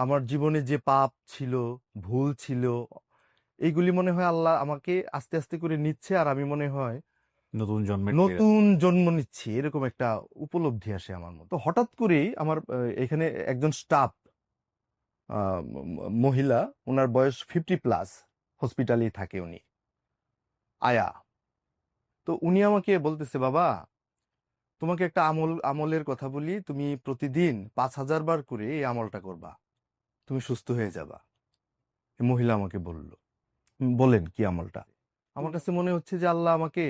আমার জীবনে যে পাপ ছিল, ভুল ছিল, এইগুলি মনে হয় আল্লাহ আমাকে আস্তে আস্তে করে নিচ্ছে, আর আমি মনে হয় নতুন জন্মের নতুন জন্ম নিচ্ছি, এরকম একটা উপলব্ধি আসে আমার মধ্যে। তো হঠাৎ করেই আমার এখানে একজন স্টাফ মহিলা, ওনার বয়স 50+, হসপিটালেই থাকে উনি, আয়া। তো উনি আমাকে বলতেছে, বাবা তোমাকে একটা আমলের কথা বলি, তুমি প্রতিদিন 5,000 বার করে এই আমলটা করবা, তুমি সুস্থ হয়ে যাবা। এই মহিলা আমাকে বলল। বলেন কি আমলটা? আমার কাছে মনে হচ্ছে যে আল্লাহ আমাকে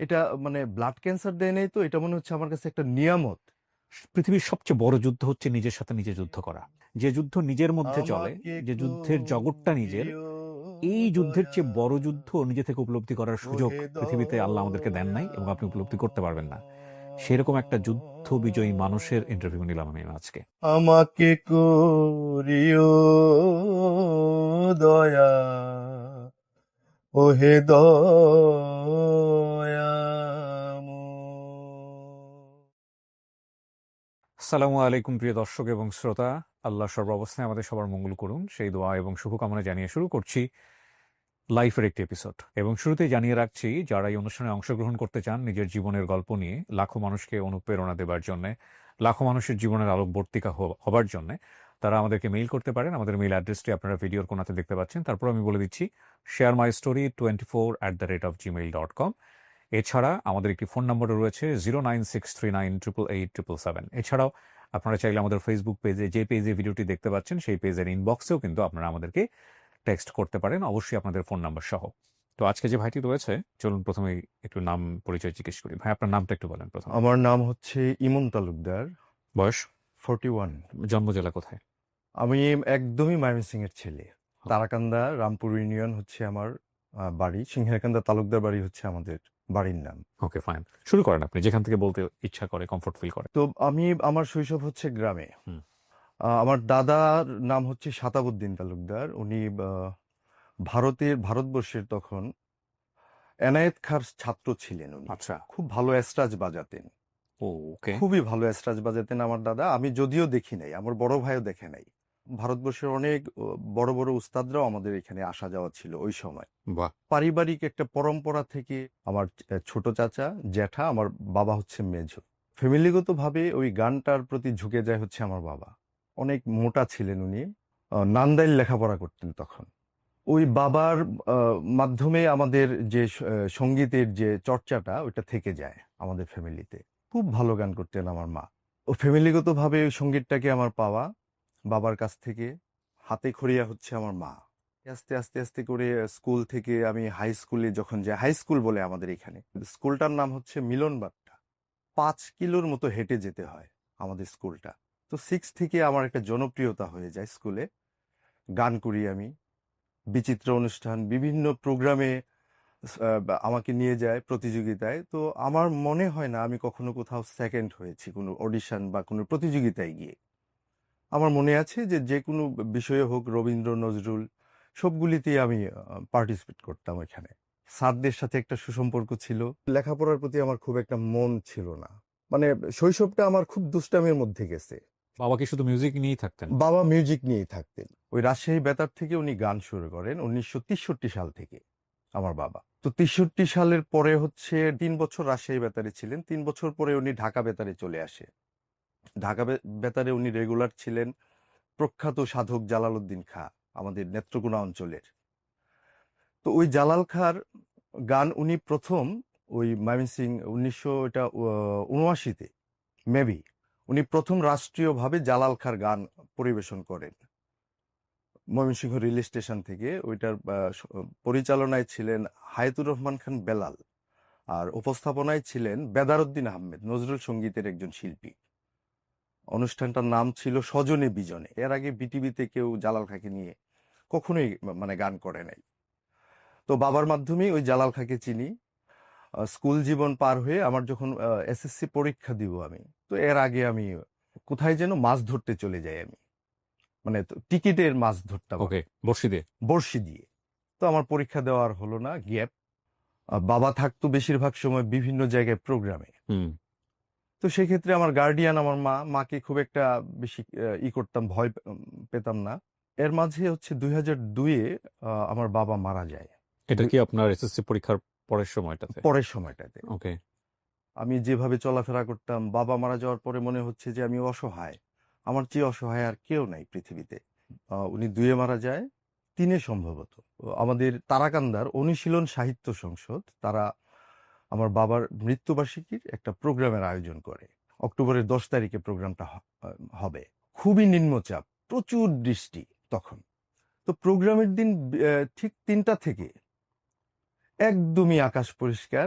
এটা, মানে ব্লাড ক্যান্সার দেয় নাই তো, এটা মনে হচ্ছে আমার কাছে একটা নিয়ামত। পৃথিবীর সবচেয়ে বড় যুদ্ধ হচ্ছে নিজের সাথে নিজে যুদ্ধ করা। যে যুদ্ধ নিজের মধ্যে চলে, আমাকে যে যুদ্ধের জগৎটা নিজের, করিও এই যুদ্ধের দয়া, চেয়ে বড় যুদ্ধ নিজে থেকে উপলব্ধি করার সুযোগ ওহে পৃথিবীতে আল্লাহ আমাদেরকে দেন নাই, এবং আপনি উপলব্ধি করতে পারবেন না। সেরকম একটা যুদ্ধ বিজয়ী মানুষের ইন্টারভিউ নিলাম আমি আজকে। আমাকে করিও দয়া, ওহে দয়াময়। আসসালামু আলাইকুম প্রিয় দর্শক এবং শ্রোতা। আল্লাহ সর্বাবস্থায় আমাদের সবার মঙ্গল করুন, সেই দোয়া এবং শুভকামনা জানিয়ে শুরু করছি লাইফের একটি এপিসোড। এবং শুরুতেই জানিয়ে রাখছি, যারা এই অনুষ্ঠানে অংশগ্রহণ করতে চান নিজের জীবনের গল্প নিয়ে লাখো মানুষকে অনুপ্রেরণা দেবার জন্য, লাখো মানুষের জীবনের আলোকবর্তিকা হবার জন্য, তারা আমাদেরকে মেইল করতে পারেন। আমাদের মেইল অ্যাড্রেসটি আপনারা ভিডিওর কোনাতে দেখতে পাচ্ছেন। তারপর আমি বলে দিচ্ছি, sharemystory24@gmail.com। এছাড়া আমাদের একটি ফোন নম্বরও রয়েছে 09639888877। এছাড়াও আপনারা চাইলে আমাদের ফেসবুক পেজে, যে পেজে ভিডিওটি দেখতে পাচ্ছেন সেই পেজের ইনবক্সেও কিন্তু আপনারা আমাদেরকে টেক্সট করতে পারেন, অবশ্যই আপনাদের ফোন নাম্বার সহ। তো আজকে যে ভাইটি রয়েছে, চলুন প্রথমেই একটু নাম পরিচয় জিজ্ঞেস করি। ভাই, আপনার নামটা একটু বলেন প্রথমে। আমার নাম হচ্ছে ইমন তালুকদার, বয়স? 41। জন্ম জেলা কোথায়? আমি একদমই ময়মনসিংহ এর ছেলে। তারাকান্দা রামপুর ইউনিয়ন হচ্ছে আমার বাড়ি। সিংহেরকান্দা তালুকদার বাড়ি হচ্ছে আমাদের বাড়ির নাম। ওকে, ফাইন। শুরু করেন আপনি, যেখান থেকে বলতে ইচ্ছা করে, কমফোর্ট ফিল করে। তো আমার শৈশব হচ্ছে গ্রামে। হুম। আমার দাদার নাম হচ্ছে শাতাবুদ্দিন তালুকদার। উনি ভারতবর্ষের তখন এনায়েত খাঁর ছাত্র ছিলেন উনি। আচ্ছা। খুব ভালো এস্ট্রাজ বাজাতেন, ওকে। খুবই ভালো এস্ট্রাজ বাজাতেন আমার দাদা। আমি যদিও দেখি নাই, আমার বড় ভাইও দেখে নাই। ভারতবর্ষের অনেক বড় বড় উস্তাদরাও আমাদের এখানে আসা যাওয়া ছিল ওই সময়। বাহ। পারিবারিক একটা পরম্পরা থেকে আমার ছোট চাচা, জ্যাঠা, আমার বাবা হচ্ছে মেজো। ফ্যামিলিগতভাবে ওই গানটার প্রতি ঝুঁকে যায় হচ্ছে আমার বাবা। অনেক মোটা ছিলেন উনি, নান্দাইল লেখাপড়া করতেন তখন। ওই বাবার মাধ্যমে আমাদের যে সঙ্গীতের যে চর্চাটা, ওইটা থেকে যায় আমাদের ফ্যামিলিতে। খুব ভালো গান করতেন আমার মা। ও ফ্যামিলিগতভাবে ওই সঙ্গীতটাকে আমার পাওয়া বাবার কাছ থেকে। হাতে খড়িয়া হচ্ছে আমার মা। আস্তে আস্তে আস্তে করে স্কুল থেকে আমি হাই স্কুলে যখন যাই, হাই স্কুল বলে আমাদের এখানে, স্কুলটার নাম হচ্ছে মিলন বাট্টা। 5 কিলোর মতো হেঁটে যেতে হয় আমাদের স্কুলটা। তো 6 থেকে আমার একটা জনপ্রিয়তা হয়ে যায় স্কুলে। গান করি আমি, বিচিত্র অনুষ্ঠান, বিভিন্ন প্রোগ্রামে আমাকে নিয়ে যায় প্রতিযোগিতায়। তো আমার মনে হয় না আমি কখনো কোথাও সেকেন্ড হয়েছি কোনো অডিশন বা কোনো প্রতিযোগিতায় গিয়ে। আমার মনে আছে যে যে কোনো বিষয়ে হোক, রবীন্দ্র নজরুল সবগুলিতেই আমি পার্টিসিপেট করতাম এখানে। স্যারদের সাথে একটা সুসম্পর্ক ছিল। লেখাপড়ার প্রতি আমার খুব একটা মন ছিল না। মানে শৈশবটা আমার খুব দুষ্টামির মধ্যে গেছে। বাবা কি শুধু মিউজিক নিয়েই থাকতেন? বাবা মিউজিক নিয়েই থাকতেন। ওই রাজশাহী বেতার থেকে উনি গান শুরু করেন 1963 সাল থেকে আমার বাবা। তো 63 সালের পরে হচ্ছে 3 বছর রাজশাহী বেতারে ছিলেন। 3 বছর পরে উনি ঢাকা বেতারে চলে আসে। ঢাকা বেতারে উনি রেগুলার ছিলেন। প্রখ্যাত সাধক জালালউদ্দিন খাঁ, আমাদের নেত্রকোনা অঞ্চলের। তো ওই জালাল খাঁর গান উনি প্রথম ওই ময়মনসিং 1979-তে মেবি উনি প্রথম রাষ্ট্রীয়ভাবে জালাল খাঁর গান পরিবেশন করেন ময়মনসিংহ রেল স্টেশন থেকে। ওইটার পরিচালনায় ছিলেন হায়াতুর রহমান খান বেলাল, আর উপস্থাপনায় ছিলেন বেদারউদ্দিন আহমেদ, নজরুল সঙ্গীতের একজন শিল্পী। অনুষ্ঠানটার নাম ছিল সজনে বিজনে। এর আগে বিটিভিতে কেউ জালাল খাঁকে নিয়ে কখনোই মানে গান করে নাই। তো বাবার মাধ্যমেই ওই জালাল খাঁকে চিনি। স্কুল জীবন পার হয়ে আমার যখন এসএসসি পরীক্ষা দিব আমি, তো এর আগে আমি কোথায় যেন মাছ ধরতে চলে যাই আমি। মানে টিকিটের মাছ ধরতাম ওকে, আমি বর্ষি দিয়ে। বড়শি দিয়ে। তো আমার পরীক্ষা দেওয়ার হলো না, গ্যাপ। বাবা থাকতো বেশিরভাগ সময় বিভিন্ন জায়গায় প্রোগ্রামে। হুম। তো তো সেক্ষেত্রে আমার গার্ডিয়ান আমার মাকে খুব একটা বেশি করতাম, ভয় পেতাম না। এর মাঝে হচ্ছে 2002-এ আমার বাবা মারা যায়। এটা কি আপনার এসএসসি পরীক্ষার পরের সময়টাতে? পরের সময়টাতে ওকে। আমি যেভাবে চলাফেরা করতাম, বাবা মারা যাওয়ার পরে মনে হচ্ছে যে আমি অসহায়। আমার চেয়ে অসহায় আর কেউ নাই পৃথিবীতে। উনি 2-এ মারা যায়, 3-এ সম্ভবত। আমাদের তারাকান্দার অনুশীলন সাহিত্য সংসদ তারা আমার বাবার মৃত্যুবার্ষিকীর একটা প্রোগ্রামের আয়োজন করে। অক্টোবরের 10 তারিখে প্রোগ্রামটা হবে। খুবই নিম্নচাপ, প্রচুর বৃষ্টি তখন। তো প্রোগ্রামের দিন ঠিক 3টা থেকে একদমই আকাশ পরিষ্কার।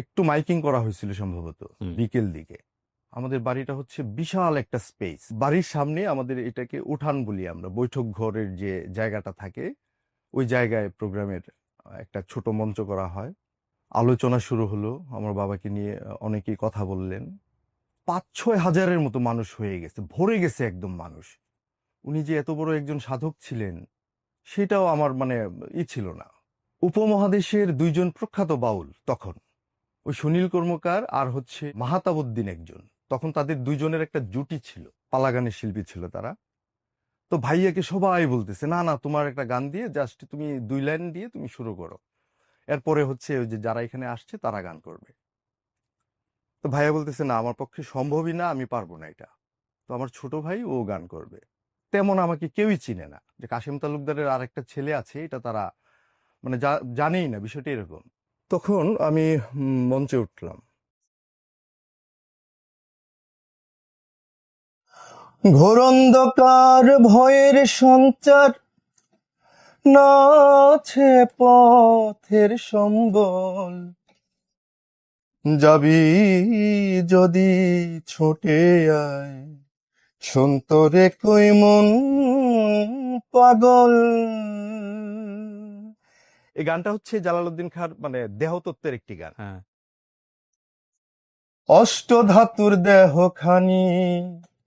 একটু মাইকিং করা হয়েছিল সম্ভবত বিকেল দিকে। আমাদের বাড়িটা হচ্ছে বিশাল একটা স্পেস। বাড়ির সামনে আমাদের এটাকে উঠান বলি আমরা, বৈঠক ঘরের যে জায়গাটা থাকে ওই জায়গায় প্রোগ্রামের একটা ছোট মঞ্চ করা হয়। আলোচনা শুরু হলো, আমার বাবাকে নিয়ে অনেকেই কথা বললেন। 5-6 হাজারের মতো মানুষ হয়ে গেছে, ভরে গেছে একদম মানুষ। উনি যে এত বড় একজন সাধক ছিলেন সেটাও আমার মানে ছিল না। উপমহাদেশের 2জন প্রখ্যাত বাউল তখন, ওই সুনীল কর্মকার আর হচ্ছে মাহাতাবউদ্দিন একজন, তখন তাদের 2জনের একটা জুটি ছিল, পালাগানের শিল্পী ছিল তারা। তো ভাইয়াকে সবাই বলতেছে, না না তোমার একটা গান দিয়ে জাস্ট তুমি 2 লাইন দিয়ে তুমি শুরু করো, এরপরে হচ্ছে ওই যে যারা এখানে আসছে তারা গান করবে। তো ভাইয়া বলতেছে, না আমার পক্ষে সম্ভবই না, আমি পারবো না এটা। তো আমার ছোট ভাই ও গান করবে। তেমন আমাকে কেউই চিনে না যে কাশেম তালুকদারের আরেকটা ছেলে আছে, এটা তারা মানে জানেই না, বিষয়টা এরকম। তখন আমি মঞ্চে উঠলাম। ঘোর অন্ধকার ভয়ের সঞ্চার, নাছে পথের সম্বল, যাবি যদি ছোটে আয়, সন্তরে কই মন পাগল। এই গানটা হচ্ছে জালালউদ্দিন খাঁর মানে দেহতত্ত্বের একটি গান। হ্যাঁ। অষ্টধাতুর দেহখানি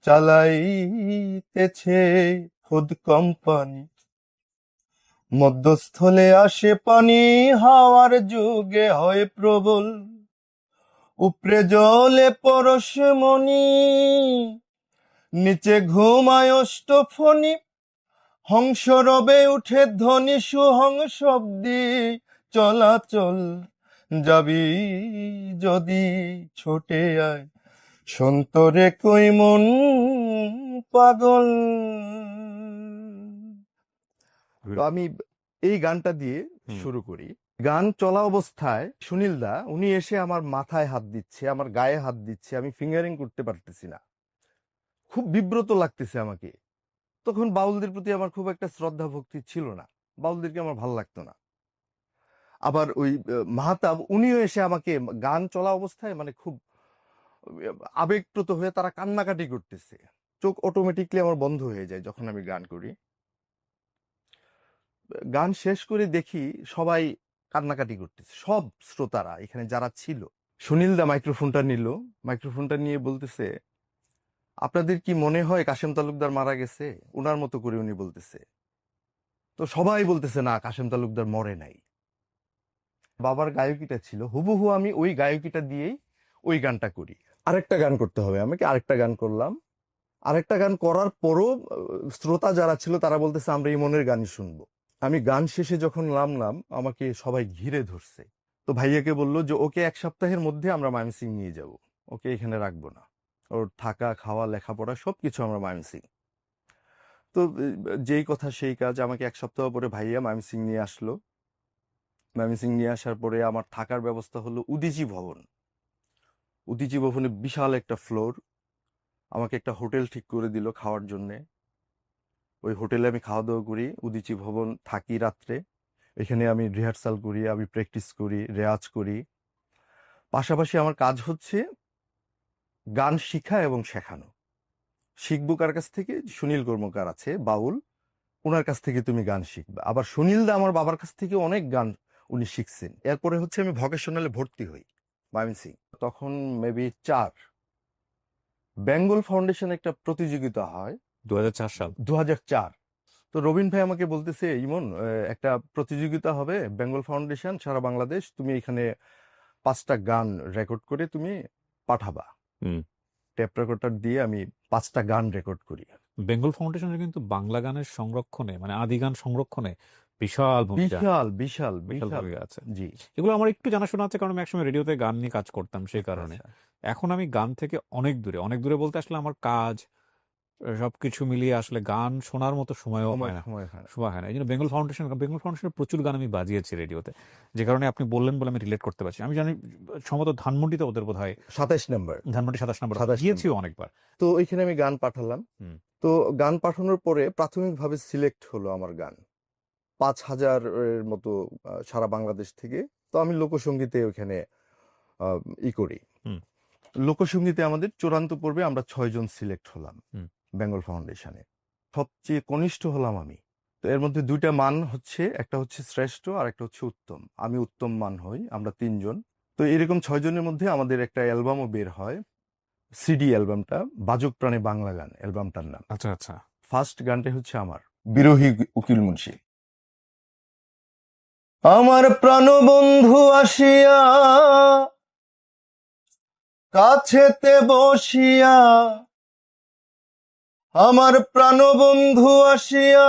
চালাইতেছে খুদ কোম্পানি, মধ্যস্থলে আসে পানি, হাওয়ার যুগে হয় প্রবল, উপরে জলে পরশমণি, নিচে ঘুমায় অষ্টফণি, হংস রবে উঠে ধ্বনি, সুহংসব্দি চলাচল, যাবি যদি ছোটে আয়, সন্তরে কই মন পাগল। তো আমি এই গানটা দিয়ে শুরু করি। গান চলা অবস্থায় সুনীল দা উনি এসে আমার মাথায় হাত দিচ্ছে, আমার গায়ে হাত দিচ্ছে, আমি ফিঙ্গারিং করতে পারতেছি না, খুব বিব্রত লাগতেছে আমাকে। তখন বাউলদের প্রতি আমার খুব একটা শ্রদ্ধা ভক্তি ছিল না, বাউলদেরকে আমার ভালো লাগতো না। আবার ওই মাহাতাব উনিও এসে আমাকে গান চলা অবস্থায় মানে খুব আবেগপ্রত হয়ে তারা কান্নাকাটি করতেছে, চোখ অটোমেটিকলি আমার বন্ধ হয়ে যায় যখন আমি গান করি। গান শেষ করে দেখি সবাই কান্নাকাটি করতেছে, সব শ্রোতারা এখানে যারা ছিল। সুনীল দা মাইক্রোফোনটা নিল, মাইক্রোফোনটা নিয়ে বলতেছে, আপনাদের কি মনে হয় কাশেম তালুকদার মারা গেছে? উনার মতো করে উনি বলতেছে। তো সবাই বলতেছে, না কাশেম তালুকদার মরে নাই। বাবার গায়কিটা ছিল হুবহু, আমি ওই গায়কিটা দিয়েই ওই গানটা করি। আরেকটা গান করতে হবে আমাকে, আরেকটা গান করলাম। আরেকটা গান করার পরও শ্রোতা যারা ছিল তারা বলতেছে আমরা ইমনের গানই শুনবো। আমি গান শেষে যখন নামলাম আমাকে সবাই ঘিরে ধরছে। তো ভাইয়াকে বললো যে ওকে 1 সপ্তাহের মধ্যে আমরা ময়মনসিং নিয়ে যাব, ওকে এখানে রাখবো না, ওর থাকা খাওয়া লেখাপড়া সবকিছু আমরা ময়মনসিং। তো যেই কথা সেই কাজ, আমাকে 1 সপ্তাহ পরে ভাইয়া ময়মনসিং নিয়ে আসলো। ময়মনসিং নিয়ে আসার পরে আমার থাকার ব্যবস্থা হলো উদীচী ভবন। উদীচী ভবনে বিশাল একটা ফ্লোর, আমাকে একটা হোটেল ঠিক করে দিল খাওয়ার জন্যে। ওই হোটেলে আমি খাওয়া দাওয়া করি, উদীচী ভবন থাকি রাত্রে। এখানে আমি রিহার্সাল করি, আমি প্র্যাকটিস করি, রেয়াজ করি। পাশাপাশি আমার কাজ হচ্ছে গান শিখা এবং শেখানো। শিখবো কার কাছ থেকে? সুনীল কর্মকার আছে বাউল, ওনার কাছ থেকে তুমি গান শিখবে। আবার সুনীল দা আমার বাবার কাছ থেকে অনেক গান উনি শিখছেন। এরপরে হচ্ছে আমি ভকেশনালে ভর্তি হই ময়মনসিং। তখন মেবি 4 বেঙ্গল ফাউন্ডেশন একটা প্রতিযোগিতা হয় 2004 সাল। 2004। তো রবিন ভাই আমাকে বলতেছে, ইমন একটা প্রতিযোগিতা হবে বেঙ্গল ফাউন্ডেশন সারা বাংলাদেশ, তুমি এখানে 5টা গান রেকর্ড করে তুমি পাঠাবা। হুম। টেপ রেকর্ডার দিয়ে আমি 5টা গান রেকর্ড করি। বেঙ্গল ফাউন্ডেশনের কিন্তু বাংলা গানের সংরক্ষণে মানে আদি গান সংরক্ষণে বিশাল ভূমিকা বিশাল বিশাল বিশাল বিশাল। ভূমিকা আছে। জি। এগুলো আমার একটু জানাশোনা আছে কারণ আমি একসময় রেডিওতে গান নিয়ে কাজ করতাম সেই আচ্ছা কারণে। আচ্ছা। এখন আমি গান থেকে অনেক দূরে বলতে আসলে আমার কাজ সবকিছু মিলিয়ে আসলে গান শোনার মতো সময়ও হয় না। সময় হয় না। সময় হয় না। এই জন্য বেঙ্গল ফাউন্ডেশনের প্রচুর গান আমি বাজিয়েছি রেডিওতে। যে কারণে আপনি বললেন বলে আমি রিলেট করতে পারছি। আমি জানি সম্ভবত ধানমন্ডিতে ওদের বোধহয় 27 নাম্বার। ধানমন্ডি 27 নম্বর 27 গিয়েছিও নাম্বার। অনেকবার। তো ওইখানে আমি গান পাঠালাম। হুম। তো গান পাঠানোর পরে প্রাথমিকভাবে সিলেক্ট হলো আমার গান 5,000 এর মতো সারা বাংলাদেশ থেকে। তো আমি লোকসঙ্গীতে ওইখানে করি। হুম। লোকসঙ্গীতে আমাদের চূড়ান্ত পর্বে আমরা 6 জন সিলেক্ট হলাম হুম। বেঙ্গল ফাউন্ডেশনে। সবচেয়ে কনিষ্ঠ হলাম আমি। তো এর মধ্যে 2টা মান হচ্ছে, একটা হচ্ছে শ্রেষ্ঠ আর একটা হচ্ছে উত্তম। আমি উত্তম মান হই, আমরা 3 জন। তো এরকম 6 জনের মধ্যে আমাদের একটা অ্যালবামও বের হয়। সিডি অ্যালবামটা বাজুক প্রাণে বাংলা গান অ্যালবামটার নাম। আচ্ছা আচ্ছা। ফার্স্ট গানটা হচ্ছে আমার বিরোহী উকিল মুন্সি। আমার প্রাণবন্ধু আসিয়া কাছেতে বসিয়া, আমার প্রাণবন্ধু আসিয়া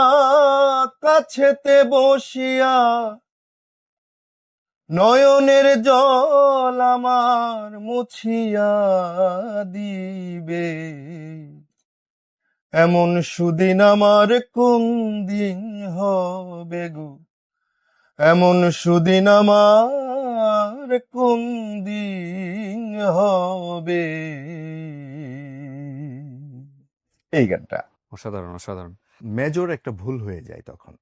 কাছেতে বসিয়া, নয়নের জল আমার মুছিয়া দিবে, এমন সুদিন আমার কোন দিন হবে গো, এমন সুদিন আমার কোন দিন হবে। এই গানটা অসাধারণ। মেজর একটা ভুল হয়ে যায় তখন।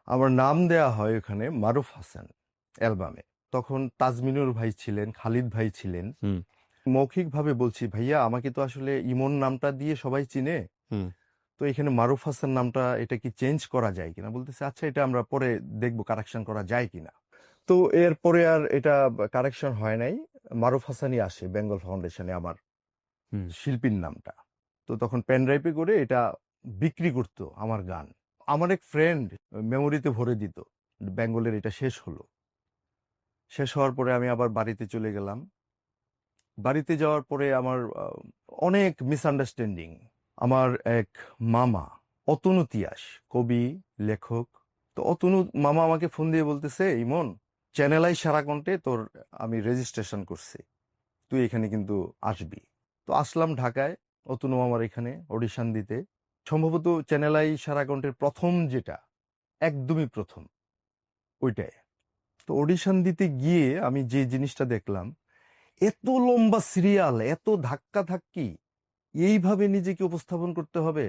আমার নাম দেয়া হয় ওখানে মারুফ হাসান অ্যালবামে। তখন তাজমিনুর ভাই ছিলেন, খালিদ ভাই ছিলেন। হুম। মৌখিকভাবে বলছি, ভাইয়া আমাকে তো আসলে ইমন নামটা দিয়ে সবাই চিনে, হুম। তো এখানে মারুফ হাসান নামটা এটা কি চেঞ্জ করা যায় কিনা। বলতেছে আচ্ছা এটা আমরা পরে দেখবো কারেকশন করা যায় কিনা। তো এরপরে আর এটা কারেকশন হয় নাই, মারুফ হাসানই আসে বেঙ্গল ফাউন্ডেশনে আমার হুম। শিল্পীর নামটা। তো তখন পেন ড্রাইভে করে এটা বিক্রি করতো আমার গান। আমার এক ফ্রেন্ড মেমোরিতে ভরে দিত। বেঙ্গলের এটা শেষ হলো। শেষ হওয়ার পরে আমি আবার বাড়িতে চলে গেলাম। বাড়িতে যাওয়ার পরে আমার অনেক মিসআন্ডারস্ট্যান্ডিং। আমার এক মামা অতনু তিয়াস, কবি, লেখক। তো অতনু মামা আমাকে ফোন দিয়ে বলতেছে, ইমন চ্যানেল আই সারাকন্ঠে তোর আমি রেজিস্ট্রেশন করছি, তুই এখানে কিন্তু আসবি। তো আসলাম ঢাকায় অতনু মামার এখানে অডিশন দিতে। সম্ভবত চ্যানেল আই সারাকন্ঠের প্রথম যেটা, একদমই প্রথম ওইটাই। তো অডিশন দিতে গিয়ে আমি যে জিনিসটা দেখলাম, এত লম্বা সিরিয়াল, এত ধাক্কা ধাক্কি, এইভাবে নিজেকে উপস্থাপন করতে হবে,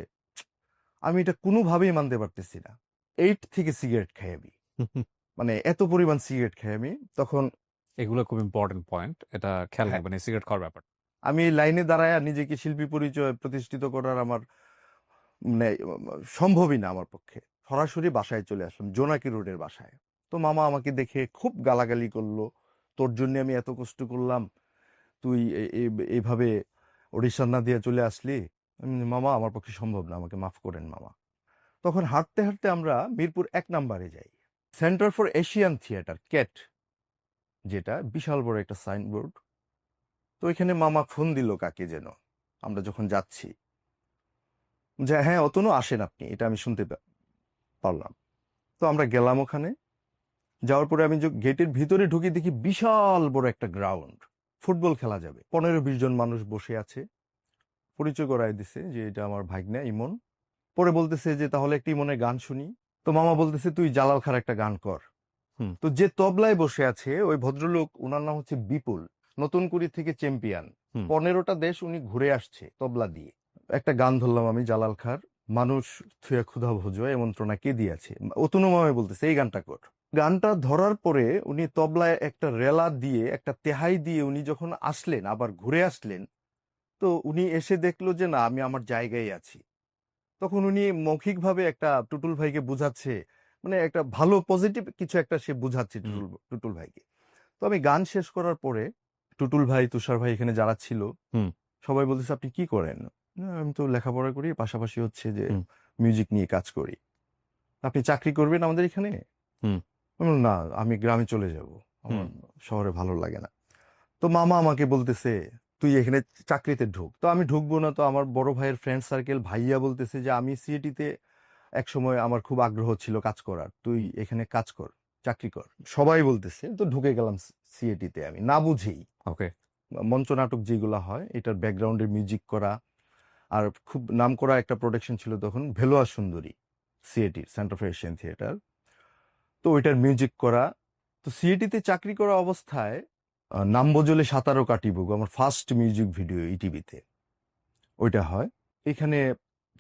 আমি এটা কোনোভাবেই মানতে পারতেছি না। 8 থেকে সিগারেট খাই আমি, মানে এত পরিমাণ সিগারেট খাই আমি তখন। এগুলো খুব ইম্পর্টেন্ট পয়েন্ট। এটা খেয়াল হ্যাঁ, রাখবেন এই সিগারেট খাওয়ার ব্যাপার। আমি এই লাইনে দাঁড়ায় নিজেকে শিল্পী পরিচয় প্রতিষ্ঠিত করার আমার মানে সম্ভবই না আমার পক্ষে। সরাসরি বাসায় চলে আসলাম, জোনাকি রোডের বাসায়। তো মামা আমাকে দেখে খুব গালাগালি করলো, তোর জন্য আমি এত কষ্ট করলাম, তুই এইভাবে অডিশন না দিয়ে চলে আসলি। মামা আমার পক্ষে সম্ভব না, আমাকে মাফ করেন মামা। তখন হাঁটতে হাঁটতে আমরা মিরপুর 1 নাম্বারে যাই, centre for Asian theatre, cat, যেটা বিশাল বড় একটা সাইনবোর্ড। তো এখানে মামা ফোন দিল কাকে যেন, আমরা যখন যাচ্ছি, যে হ্যাঁ অতনু আসেন আপনি, এটা আমি শুনতে পারলাম। তো আমরা গেলাম ওখানে। যাওয়ার পরে আমি যে গেটের ভিতরে ঢুকি দেখি বিশাল বড় একটা গ্রাউন্ড, ফুটবল খেলা যাবে। 15-20 জন মানুষ বসে আছে। পরিচয় করায় দিছে যে এটা আমার ভাগ্নে ইমন। পরে বলতেছে যে তাহলে একটা ইমনের গান শুনি। তো মামা বলতেছে তুই জালাল খার একটা গান কর। হুম। তো যে তবলায় বসে আছে ওই ভদ্রলোক, ওনার নাম হচ্ছে বিপুল, নতুনকুড়ি থেকে চ্যাম্পিয়ন। হুম। 15টা দেশ উনি ঘুরে আসছে তবলা দিয়ে। একটা গান ধরলাম আমি, জালাল খার, মানুষ থুয়া ক্ষুধা ভোজ এমন্ত্রণা কে দিয়েছে। অতনু মামাই বলতেছে এই গানটা কর। গানটা ধরার পরে উনি তবলায় একটা রেলা দিয়ে, একটা তেহাই দিয়ে উনি যখন আসলেন, আবার ঘুরে আসলেন, তো উনি এসে দেখলো যে না আমি আমার জায়গায় আছি। তখন উনি মৌখিকভাবে একটা টুটুল ভাইকে বুঝাচ্ছে, মানে একটা ভালো পজিটিভ কিছু একটা সে বুঝাচ্ছে টুটুল ভাইকে। তো আমি গান শেষ করার পরে টুটুল ভাই, তুষার ভাই, এখানে যারা ছিল হুম। সবাই বলতেছে আপনি কি করেন। আমি তো লেখাপড়া করি, পাশাপাশি হচ্ছে যে হুম। মিউজিক নিয়ে কাজ করি। আপনি চাকরি করবেন আমাদের এখানে। হুম। আমি বললাম, না আমি গ্রামে চলে যাব, আমার হুম। শহরে ভালো লাগে না। তো মামা আমাকে বলতেছে তুই এখানে চাকরিতে ঢুক। তো আমি ঢুকবো না, তো আমার বড় ভাইয়ের ফ্রেন্ড সার্কেল ভাইয়া বলতেছে যে আমি সিএটিতে এক সময় আমার খুব আগ্রহ ছিল কাজ করার, তুই এখানে কাজ কর, চাকরি কর, সবাই বলতেছে। তো ঢুকে গেলাম সিএটিতে আমি না বুঝেই। ওকে। মঞ্চ নাটক যেগুলো হয় এটার ব্যাকগ্রাউন্ডে মিউজিক করা, আর খুব নামকরা একটা প্রোডাকশন ছিল তখন, ভেলোয়া সুন্দরী, CAT, centre for Asian theatre. তো ওইটার মিউজিক করা। তো সিএটিতে চাকরি করা অবস্থায় নাম বজলে সাঁতারও কাটিব আমার ফার্স্ট মিউজিক ভিডিও ইটিভিতে ওইটা হয়। এখানে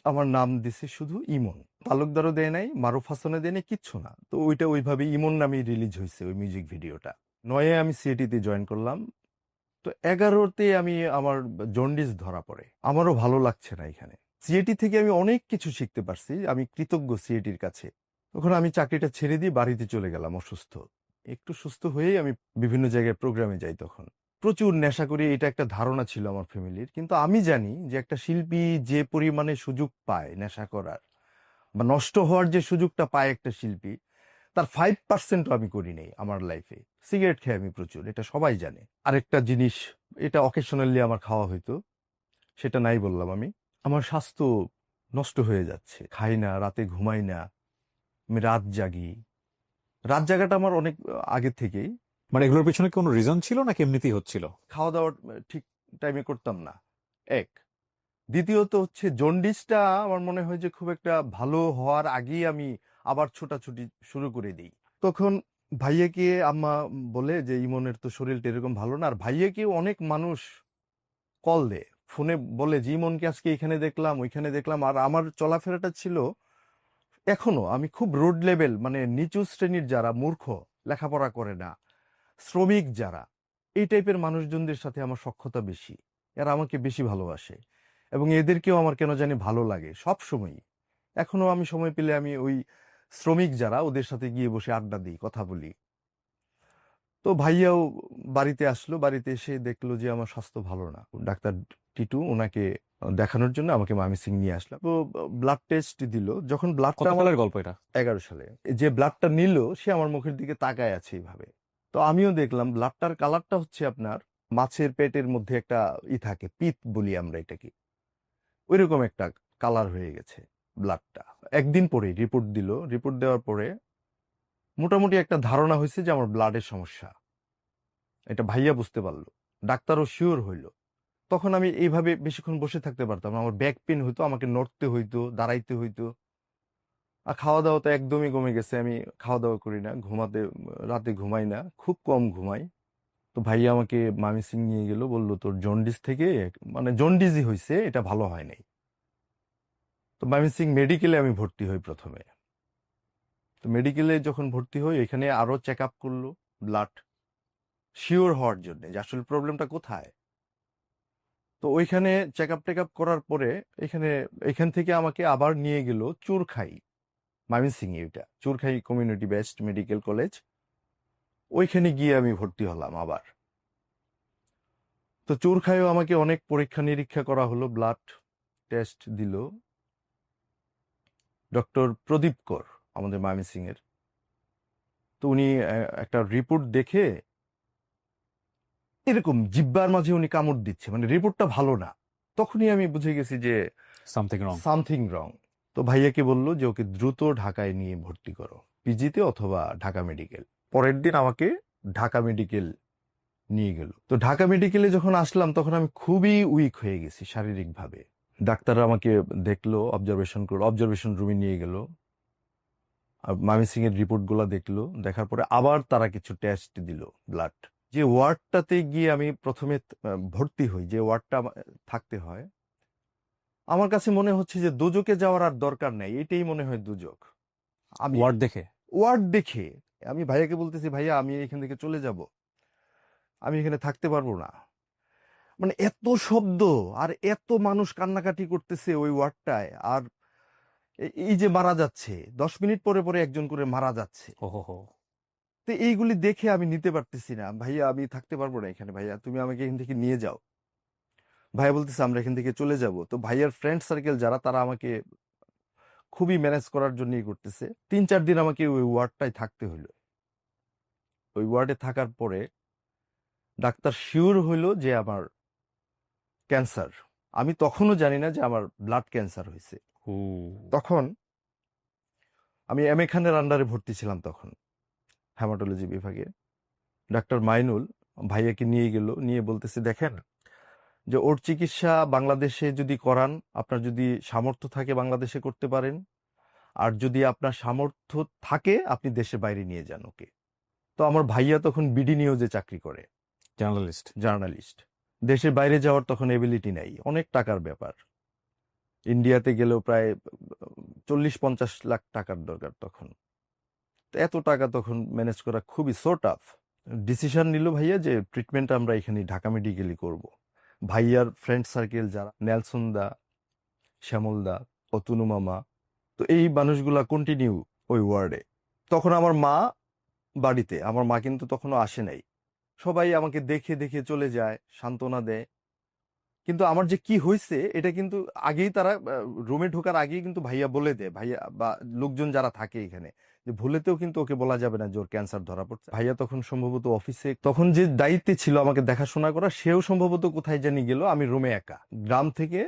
আমার নাম দিছে শুধু ইমন, তালুকদারও দেয় নাই, মারুফ হাসানও দেয় নাই, কিচ্ছু না। তো ওইটা ওইভাবে ইমন নামে রিলিজ হয়েছে ওই মিউজিক ভিডিওটা। 9-এ আমি সিএটিতে জয়েন করলাম। তো 11-তে আমি আমার জন্ডিস ধরা পড়ে, আমারও ভালো লাগছে না এখানে। সিএটি থেকে আমি অনেক কিছু শিখতে পারছি, আমি কৃতজ্ঞ সিএটির কাছে। তখন আমি চাকরিটা ছেড়ে দিয়ে বাড়িতে চলে গেলাম অসুস্থ। একটু সুস্থ হয়েই আমি বিভিন্ন জায়গায় প্রোগ্রামে যাই। তখন প্রচুর নেশা করি, এটা একটা ধারণা ছিল আমার ফ্যামিলির। কিন্তু আমি জানি যে একটা শিল্পী যে পরিমাণে সুযোগ পায় নেশা করার বা নষ্ট হওয়ার যে সুযোগটা পায় একটা শিল্পী, তার 5%ও আমি করি নাই আমার লাইফে। সিগারেট খাই আমি প্রচুর, এটা সবাই জানে। আরেকটা জিনিস, এটা অকেশনালি আমার খাওয়া হইতো, সেটা নাই বললাম আমি। আমার স্বাস্থ্য নষ্ট হয়ে যাচ্ছে, খাই না, রাতে ঘুমাই না, আমি রাত জাগি। রাত জাগাটা আমার অনেক আগে থেকেই। মানে এগুলোর পিছনে কোনো রিজন ছিল নাকি এমনিতেই হচ্ছিল? খাওয়া দাওয়া ঠিক টাইমে করতাম না, এক। দ্বিতীয়ত হচ্ছে জন্ডিসটা আমার মনে হয় যে খুব একটা ভালো হওয়ার আগেই আমি আবার ছোটাছুটি শুরু করে দিই। তখন ভাইয়াকে আম্মা বলে যে ইমনের তো শরীরটা এরকম ভালো না। আর ভাইয়াকে অনেক মানুষ কল দেয়, ফোনে বলে যে ইমনকে আজকে এখানে দেখলাম, ওইখানে দেখলাম। আর আমার চলাফেরাটা ছিল এখনো, আমি খুব রোড লেভেল, মানে নিচু শ্রেণীর যারা মূর্খ, লেখাপড়া করে না, শ্রমিক যারা, এই টাইপের মানুষজনদের সাথে আমার সখ্যতা বেশি। এরা আমাকে বেশি ভালোবাসে এবং এদেরকেও আমার কেন জানি ভালো লাগে সব সময়ই। এখনো আমি সময় পেলে আমি ওই শ্রমিক যারা, ওদের সাথে গিয়ে বসে আড্ডা দিই, কথা বলি। তো ভাইয়াও বাড়িতে আসলো, বাড়িতে এসে দেখলো যে আমার স্বাস্থ্য ভালো না। ডাক্তার টিটু ওনাকে দেখানোর জন্য আমাকে ময়মনসিংহ নিয়ে আসলাম। তো ব্লাড টেস্ট দিল, যখন ব্লাডটা কত আমার সালের গল্প এটা? 11 সালে, যে ব্লাডটা নিল সে আমার মুখের দিকে তাকায় আছে এইভাবে। তো আমিও দেখলাম ব্লাডটার কালারটা হচ্ছে আপনার মাছের পেটের মধ্যে একটা থাকে, পিত বলি আমরা এটাকে, ওইরকম একটা কালার হয়ে গেছে ব্লাডটা। একদিন পরে রিপোর্ট দিল, রিপোর্ট দেওয়ার পরে মোটামুটি একটা ধারণা হয়েছে যে আমার ব্লাডের সমস্যা। এটা ভাইয়া বুঝতে পারলো, ডাক্তারও শিওর হইলো। তখন আমি এইভাবে বেশিক্ষণ বসে থাকতে পারতাম না, আমার ব্যাক পেন হইতো, আমাকে নড়তে হইতো, দাঁড়াইতে হইতো। আর খাওয়া দাওয়া তো একদমই কমে গেছে, আমি খাওয়া দাওয়া করি না, ঘুমাতে রাতে ঘুমাই না, খুব কম ঘুমাই। তো ভাইয়া আমাকে ময়মনসিংহ নিয়ে গেল, বললো তোর জন্ডিস থেকে, মানে জন্ডিসই হয়েছে, এটা ভালো হয় নাই। তো ময়মনসিংহ মেডিকেলে আমি ভর্তি হই প্রথমে। তো মেডিকেলে যখন ভর্তি হই, এখানে আরো চেক আপ করলো ব্লাড, শিওর হওয়ার জন্য যে আসলে প্রবলেমটা কোথায়। তো ওইখানে চেক আপ টেক আপ করার পরে এখান থেকে আমাকে আবার নিয়ে গেল চুরখাই, ময়মনসিংহ, এটা Churkhai community based medical college. ওইখানে গিয়ে আমি ভর্তি হলাম আবার। তো চুরখাইও আমাকে অনেক পরীক্ষা নিরীক্ষা করা হলো, ব্লাড টেস্ট দিল ডক্টর প্রদীপ কর আমাদের ময়মনসিংহ এর। তো উনি একটা রিপোর্ট দেখে এরকম জিব্বার মাঝে উনি কামড় দিচ্ছে, মানে রিপোর্টটা ভালো না। তখনই আমি বুঝে গেছি যে সামথিং রং। Something wrong. তো ভাইয়াকে বললো যে ওকে দ্রুত ঢাকায় নিয়ে ভর্তি করো, পিজিতে অথবা ঢাকা মেডিকেল। পরের দিন আমাকে ঢাকা মেডিকেল নিয়ে গেল। তো ঢাকা মেডিকেলে যখন আসলাম তখন আমি খুবই উইক হয়ে গেছি শারীরিকভাবে। ডাক্তাররা আমাকে দেখলো, অবজারভেশন করলো, অবজারভেশন রুমে নিয়ে গেল, ময়মনসিংহ এর রিপোর্ট গুলা দেখলো, দেখার পরে আবার তারা কিছু টেস্ট দিল ব্লাড। যে ওয়ার্ডটাতে গিয়ে আমি প্রথমে ভর্তি হই, যে ওয়ার্ডটা থাকতে হয়, আমার কাছে মনে হচ্ছে যে দুজকে যাওয়ার আর দরকার নেই, এটাই মনে হয় দুজক। আমি ওয়ার্ড দেখে? ওয়ার্ড দেখে আমি ভাইয়াকে বলতেছি, ভাইয়া আমি এখান থেকে চলে যাব, আমি এখানে থাকতে পারবো না। মানে এত শব্দ আর এত মানুষ কান্নাকাটি করতেছে ওই ওয়ার্ডটায়। আর এই যে মারা যাচ্ছে, 10 মিনিট পরে পরে একজন করে মারা যাচ্ছে। ওহো হো। তো এইগুলি দেখে আমি নিতে পারতেছি না, ভাইয়া আমি থাকতে পারবো না এখানে, ভাইয়া তুমি আমাকে এখান থেকে নিয়ে যাও। ভাইয়া বলতেছে আমরা এখান থেকে চলে যাব। তো ভাইয়ার ফ্রেন্ড সার্কেল যারা, তারা আমাকে খুবই ম্যানেজ করার জন্য করতেছে। 3-4 দিন আমাকে ওই ওয়ার্ডটাই থাকতে হইলো। ওই ওয়ার্ডে থাকার পরে ডাক্তার শিওর হইলো যে আমার ক্যান্সার। আমি তখনও জানি না যে আমার ব্লাড ক্যান্সার হয়েছে। ও তখন আমি এম এ খানের আন্ডারে ভর্তি ছিলাম তখন হেমাটোলজি বিভাগে। ডাক্তার মাইনুল ভাইয়াকে নিয়ে গেল, নিয়ে বলতেছে দেখেন যে ওর চিকিৎসা বাংলাদেশে যদি করান, আপনার যদি সামর্থ্য থাকে বাংলাদেশে করতে পারেন, আর যদি আপনার সামর্থ্য থাকে আপনি দেশের বাইরে নিয়ে যান ওকে। তো আমার ভাইয়া তখন বিডি নিউজে চাকরি করে, জার্নালিস্ট। জার্নালিস্ট। দেশের বাইরে যাওয়ার তখন এবিলিটি নাই, অনেক টাকার ব্যাপার। ইন্ডিয়াতে গেলেও প্রায় 40-50 লাখ টাকার দরকার তখন। তো এত টাকা তখন ম্যানেজ করা খুবই সো টাফ। ডিসিশন নিল ভাইয়া যে ট্রিটমেন্ট আমরা এখানে ঢাকা মেডিকেলে করব। ভাইয়ার ফ্রেন্ড সার্কেল যারা, নেলসন দা, শ্যামল দা, অতনু মামা, তো এই মানুষগুলা কন্টিনিউ ওই ওয়ার্ডে। তখন আমার মা বাড়িতে, আমার মা কিন্তু তখনও আসে নাই। সবাই আমাকে দেখে দেখে চলে যায়, সান্ত্বনা দেয়। কিন্তু আমার যে কি হয়েছে এটা কিন্তু আগেই তারা রুমে ঢোকার আগেই কিন্তু ভাইয়া বলে দেয়, ভাইয়া বা লোকজন যারা থাকে এখানে, যে ভুলেতেও কিন্তু ওকে বলা যাবে না যে ওর ক্যান্সার ধরা পড়ছে। ভাইয়া তখন সম্ভবত অফিসে, তখন যে দায়িত্বে ছিল আমাকে দেখাশোনা করা, সেও সম্ভবত কোথায় জানি গেল, আমি রুমে একা। গ্রাম থেকে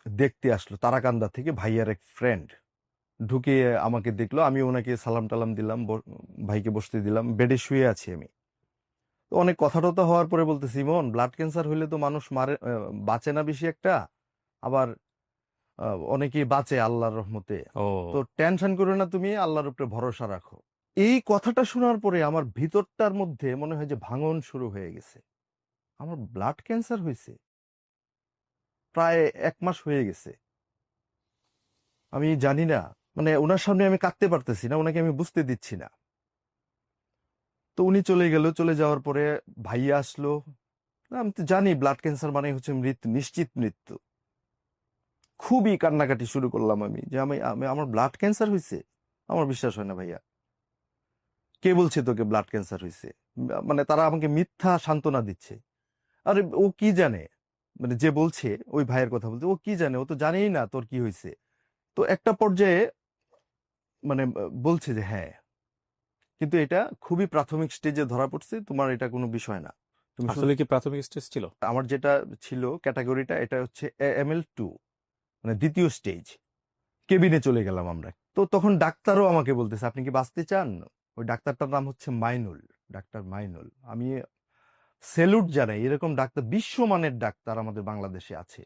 দেখতে আসলো, তারাকান্দা থেকে ভাইয়ার এক ফ্রেন্ড ঢুকে আমাকে দেখলো, আমি ওনাকে সালাম টালাম দিলাম, ভাইকে বসতে দিলাম, বেডে শুয়ে আছি আমি। তো অনেক কথা টথা হওয়ার পরে বলতেছি, ইমন ব্লাড ক্যান্সার হইলে তো মানুষ মারে, বাঁচে না বেশি একটা, আবার অনেকেই বাঁচে আল্লাহর রহমতে। ও তো টেনশন করো না, তুমি আল্লাহর উপরে ভরসা রাখো। এই কথাটা শোনার পরে আমার ভিতরটার মধ্যে মনে হয় যে ভাঙন শুরু হয়ে গেছে। আমার ব্লাড ক্যান্সার হয়েছে, প্রায় 1 মাস হয়ে গেছে। আমি জানি না, মানে ওনার সামনে আমি কাঁদতে পারতেছি না, ওনাকে আমি বুঝতে দিচ্ছি না। তো উনি চলে গেল, চলে যাওয়ার পরে ভাইয়া আসলো। আমি তো জানি ব্লাড ক্যান্সার মানে হচ্ছে মৃত্যু, নিশ্চিত মৃত্যু। খুবই কান্নাকাটি শুরু করলাম আমি, যে আমার ব্লাড ক্যান্সার হয়েছে। আমার বিশ্বাস হয় না ভাইয়া, কে বলছে তোকে ব্লাড ক্যান্সার হয়েছে? মানে তারা আমাকে মিথ্যা সান্ত্বনা দিচ্ছে। আরে ও কি জানে, মানে যে বলছে, ওই ভাইয়ের কথা বলছে, ও কি জানে, ও তো জানেই না তোর কি হয়েছে। তো একটা পর্যায়ে মানে বলছে যে হ্যাঁ, কিন্তু এটা খুবই প্রাথমিক স্টেজে ধরা পড়ছে, তোমার এটা কোনো বিষয় না, তুমি শুধু। আসলে কি প্রাথমিক স্টেজ ছিল? আমার যেটা ছিল ক্যাটাগরিটা, এটা হচ্ছে AML2, মানে দ্বিতীয় স্টেজ। কেবিনে চলে গেলাম আমরা। তো তখন ডাক্তারও আমাকে বলতেছে আপনি কি বাঁচতে চান? ওই ডাক্তারটার নাম হচ্ছে মাইনুল, ডাক্তার মাইনুল। আমি সেলুট জানাই, এরকম ডাক্তার, বিশ্বমানের ডাক্তার আমাদের বাংলাদেশে আছে।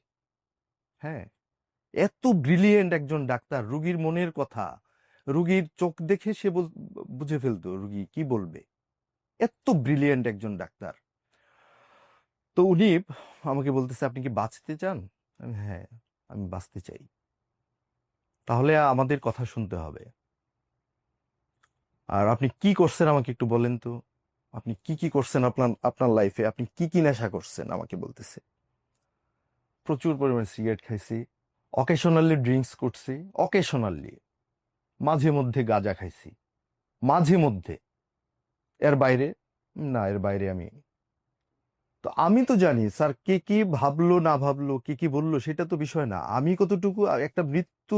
হ্যাঁ, এত ব্রিলিয়েন্ট একজন ডাক্তার, রুগীর মনের কথা, রুগীর চোখ দেখে সে বুঝে ফেলতো রুগী কি বলবে। এত ব্রিলিয়েন্ট একজন ডাক্তার। তো উনি আমাকে বলতেছে আপনি কি বাঁচতে চান? হ্যাঁ, আমি বাঁচতে চাই। তাহলে আমাদের কথা শুনতে হবে। আর আপনি কি করছেন আমাকে একটু বলেন তো, আপনি কি কি করছেন আপনার আপনার লাইফে, আপনি কি কি নেশা করছেন আমাকে বলতেছে। প্রচুর পরিমাণে সিগারেট খাইছি, অকেশনালি ড্রিঙ্কস করছি, অকেশনালি, মাঝে মধ্যে গাঁজা খাইছি, মাঝে মধ্যে। এর বাইরে না, এর বাইরে আমি, তো আমি তো জানি স্যার কে কি ভাবলো না ভাবলো, কি কি বললো সেটা তো বিষয় না। আমি কতটুকু একটা মৃত্যু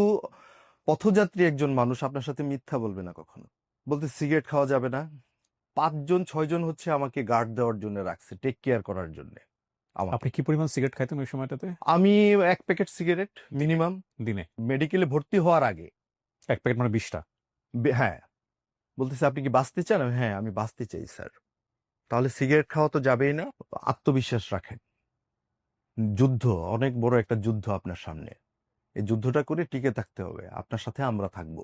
পথযাত্রী একজন মানুষ, আপনার সাথে মিথ্যা বলবে না কখনো। বলতে সিগারেট খাওয়া যাবে না, 5-6 জন হচ্ছে আমাকে গার্ড দেওয়ার জন্য রাখছে, টেক কেয়ার করার জন্য আমাকে। আপনি কি পরিমাণ সিগারেট খাইতেন ওই সময়টাতে? আমি 1 প্যাকেট সিগারেট মিনিমাম, দিনে? মেডিকেলে ভর্তি হওয়ার আগে। 1 প্যাকেট মানে 20টা? হ্যাঁ। বলতেছে আপনি কি বাঁচতে চান? হ্যাঁ আমি বাঁচতে চাই স্যার। তাহলে সিগারেট খাওয়া তো যাবেই না, আত্মবিশ্বাস রাখেন। যুদ্ধ, অনেক বড় একটা যুদ্ধ আপনার সামনে, এই যুদ্ধটা করে টিকে থাকতে হবে, আপনার সাথে আমরা থাকবো।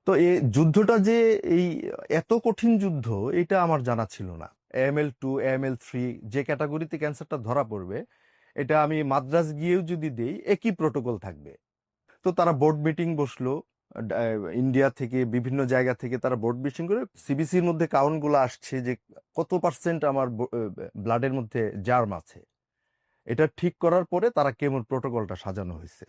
তো এই যুদ্ধটা যে এই এত কঠিন যুদ্ধ, এটা আমার জানা ছিল না। AML2, AML3 যে ক্যাটাগরিতে ক্যান্সারটা ধরা পড়বে, এটা আমি মাদ্রাজ গিয়েও যদি দেই একই প্রোটোকল থাকবে। তো তারা বোর্ড মিটিং বসলো, ইন্ডিয়া থেকে বিভিন্ন জায়গা থেকে তারা বোর্ড মিটিং করে সিবিসির মধ্যে কাউন্টগুলো আসছে যে কত পার্সেন্ট আমার ব্লাডের মধ্যে জার্ম আছে। এটা ঠিক করার পরে তারা কেমোর প্রোটোকলটা সাজানো হয়েছে।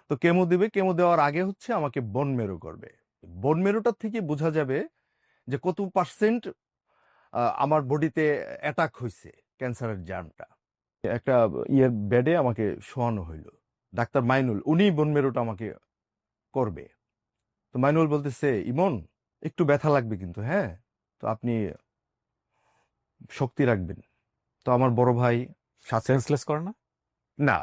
তো কেমো দিবে, কেমো দেওয়ার আগে হচ্ছে আমাকে বোন মেরু করবে। বোন মেরুটার থেকে বোঝা যাবে যে কত পার্সেন্ট আমার বডিতে অ্যাটাক হয়েছে ক্যান্সারের জার্মটা। একটা ইয়ের বেডে আমাকে শোয়ানো হইলো, ডাক্তার মাইনুল, উনি বোন মেরুটা আমাকে করবে। তো মাইনুল বলতেছে ইমন একটু ব্যথা লাগবে কিন্তু, হ্যাঁ, তো আপনি শক্তি রাখবেন। তো আমার বড় ভাই সেন্সলেস করে না? না,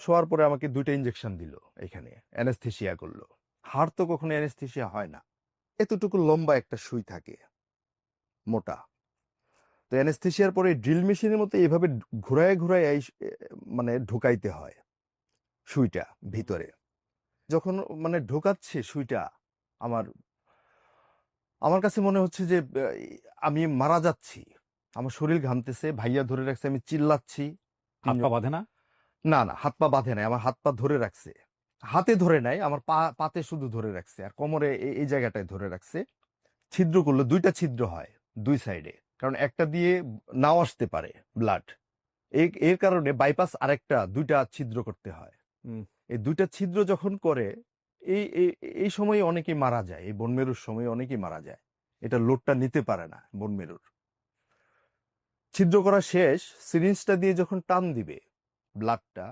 শোয়ার পরে আমাকে 2টা ইঞ্জেকশন দিল, এখানে অ্যানেস্থেসিয়া করলো। হাড় তো কখনো অ্যানেস্থেসিয়া হয় না, এতটুকু লম্বা একটা সুই থাকে, মোটা। তো অ্যানেস্থেসিয়ার পরে ড্রিল মেশিনের মতো এইভাবে ঘুরায় ঘুরায় মানে ঢুকাইতে হয় সুইটা ভিতরে। যখন মানে ঢোকাচ্ছে সুইটা, আমার আমার কাছে মনে হচ্ছে যে আমি মারা যাচ্ছি। আমার শরীর ঘামতেছে, ভাইয়া ধরে রাখছে, আমি চিল্লাচ্ছি। হাত পা তিনজন, বাঁধে না? না না, হাত পা বাঁধে নাই, আমার হাত পা ধরে রাখছে। হাতে ধরে নাই, আমার পাতে শুধু ধরে রাখছে, আর কোমরে এই জায়গাটায় ধরে রাখছে। ছিদ্র করলো, 2টা ছিদ্র হয় 2 সাইডে, কারণ একটা দিয়ে নাও আসতে পারে ব্লাড। এর কারণে বাইপাস আরেকটা 2টা ছিদ্র করতে হয়। এই 2টা ছিদ্র যখন করে, এই এই এই সময় অনেকেই মারা যায়, এই বন মেরুর সময় অনেকেই মারা যায়। এটা লোডটা নিতে পারে না বন মেরুর। ছিদ্র করা শেষ, সিরিঞ্জটা দিয়ে যখন টান দিবে ব্লাডটা,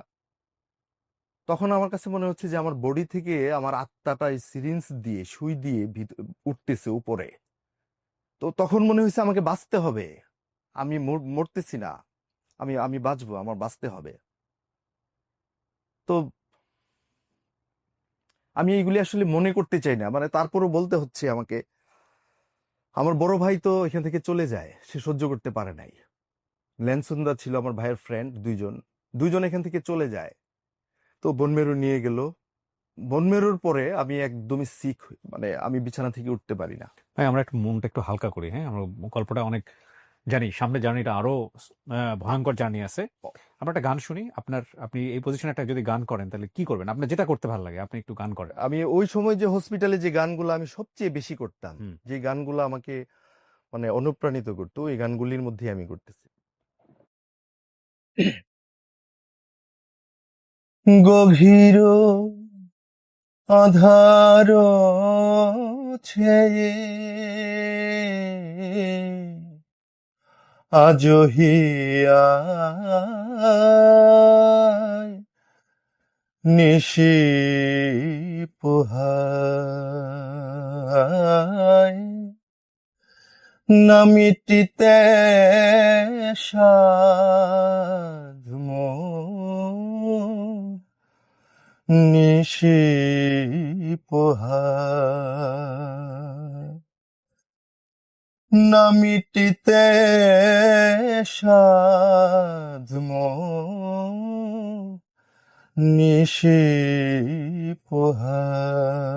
তখন আমার কাছে মনে হচ্ছে যে আমার বডি থেকে আমার আত্মাটা এই সিরিঞ্জ দিয়ে সুই দিয়ে উঠতেছে উপরে। তো তখন মনে হয়েছে আমাকে বাঁচতে হবে, আমি মরতেছি না, আমি আমি বাঁচবো, আমার বাঁচতে হবে। তো আমি এইগুলি আসলে মনে করতে চাই না, মানে তারপরও বলতে হচ্ছে আমাকে। আমার বড় ভাই তো এখান থেকে চলে যায়, সে সহ্য করতে পারে নাই। ল্যানসুন্দা ছিল আমার ভাইয়ের ফ্রেন্ড, দুইজন এখান থেকে চলে যায়। তো বনমেরু নিয়ে গেল। বনমেরুর পরে আমি একদমই সিক, মানে আমি বিছানা থেকে উঠতে পারি না। ভাই আমরা একটু মনটা একটু হালকা করি, হ্যাঁ? আমরা গল্পটা অনেক জানি, সামনে জার্নিটা আরো ভয়ঙ্কর জার্নি আছে। আমরা একটা গান শুনি। আপনি এই পজিশনে একটা যদি গান করেন তাহলে কি করবেন? আপনার যেটা করতে ভালো লাগে আপনি একটু গান করেন। আমি ওই সময় যে হসপিটালে যে গানগুলো আমি সবচেয়ে বেশি করতাম, হুম। যে গানগুলো আমাকে মানে অনুপ্রাণিত করতো, ওই গানগুলির মধ্যে আমি করতেছি। গভীর আধার ছেয়ে আজো হিয়ায় নিশি পোহায় নামিটিতে সাধ মোর নিশি পোহায় নামিটিতে সাধ মোর নিশি পোহায়।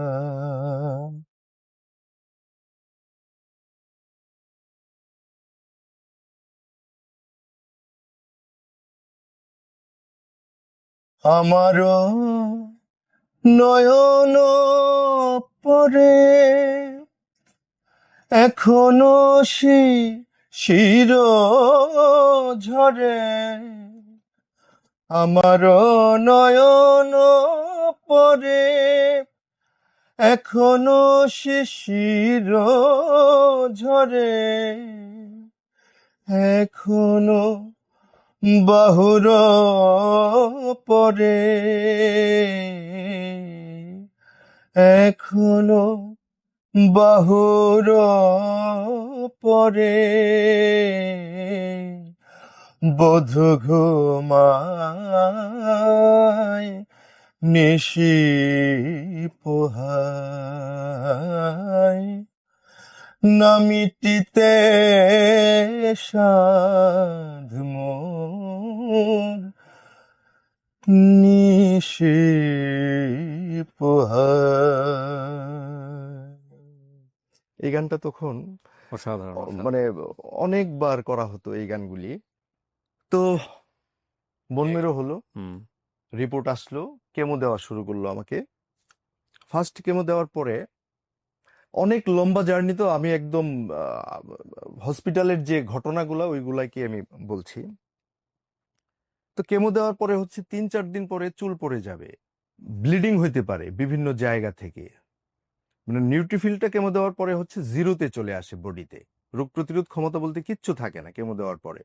আমারও নয়ন পরে এখনো শির ঝরে। আমারও নয়ন পরে এখনো শিশির ঝরে। এখনো বাহুর পরে এখনো বাহুর পরে বধূ ঘুমায় নিশি পোহায় নামিটিতে সাধ মোর নিশি পোহায়। এই গানটা তখন অসাধারণ, অসাধারণ। মানে অনেকবার করা হতো এই গানগুলি। তো বনমেরু হলো, হুম। রিপোর্ট আসলো, কেমো দেওয়া শুরু করলো আমাকে। ফার্স্ট কেমো দেওয়ার পরে অনেক লম্বা জার্নি, তো আমি একদম হসপিটালের যে ঘটনাগুলো ওইগুলাই আমি বলছি। তো কেমো দেওয়ার পরে হচ্ছে 3-4 দিন পরে চুল পড়ে যাবে, ব্লিডিং হইতে পারে বিভিন্ন জায়গা থেকে। মানে নিউট্রিফিলটা কেমো দেওয়ার পরে হচ্ছে 0-তে চলে আসে বডিতে, রোগ প্রতিরোধ ক্ষমতা বলতে কিচ্ছু থাকে না কেমো দেওয়ার পরে।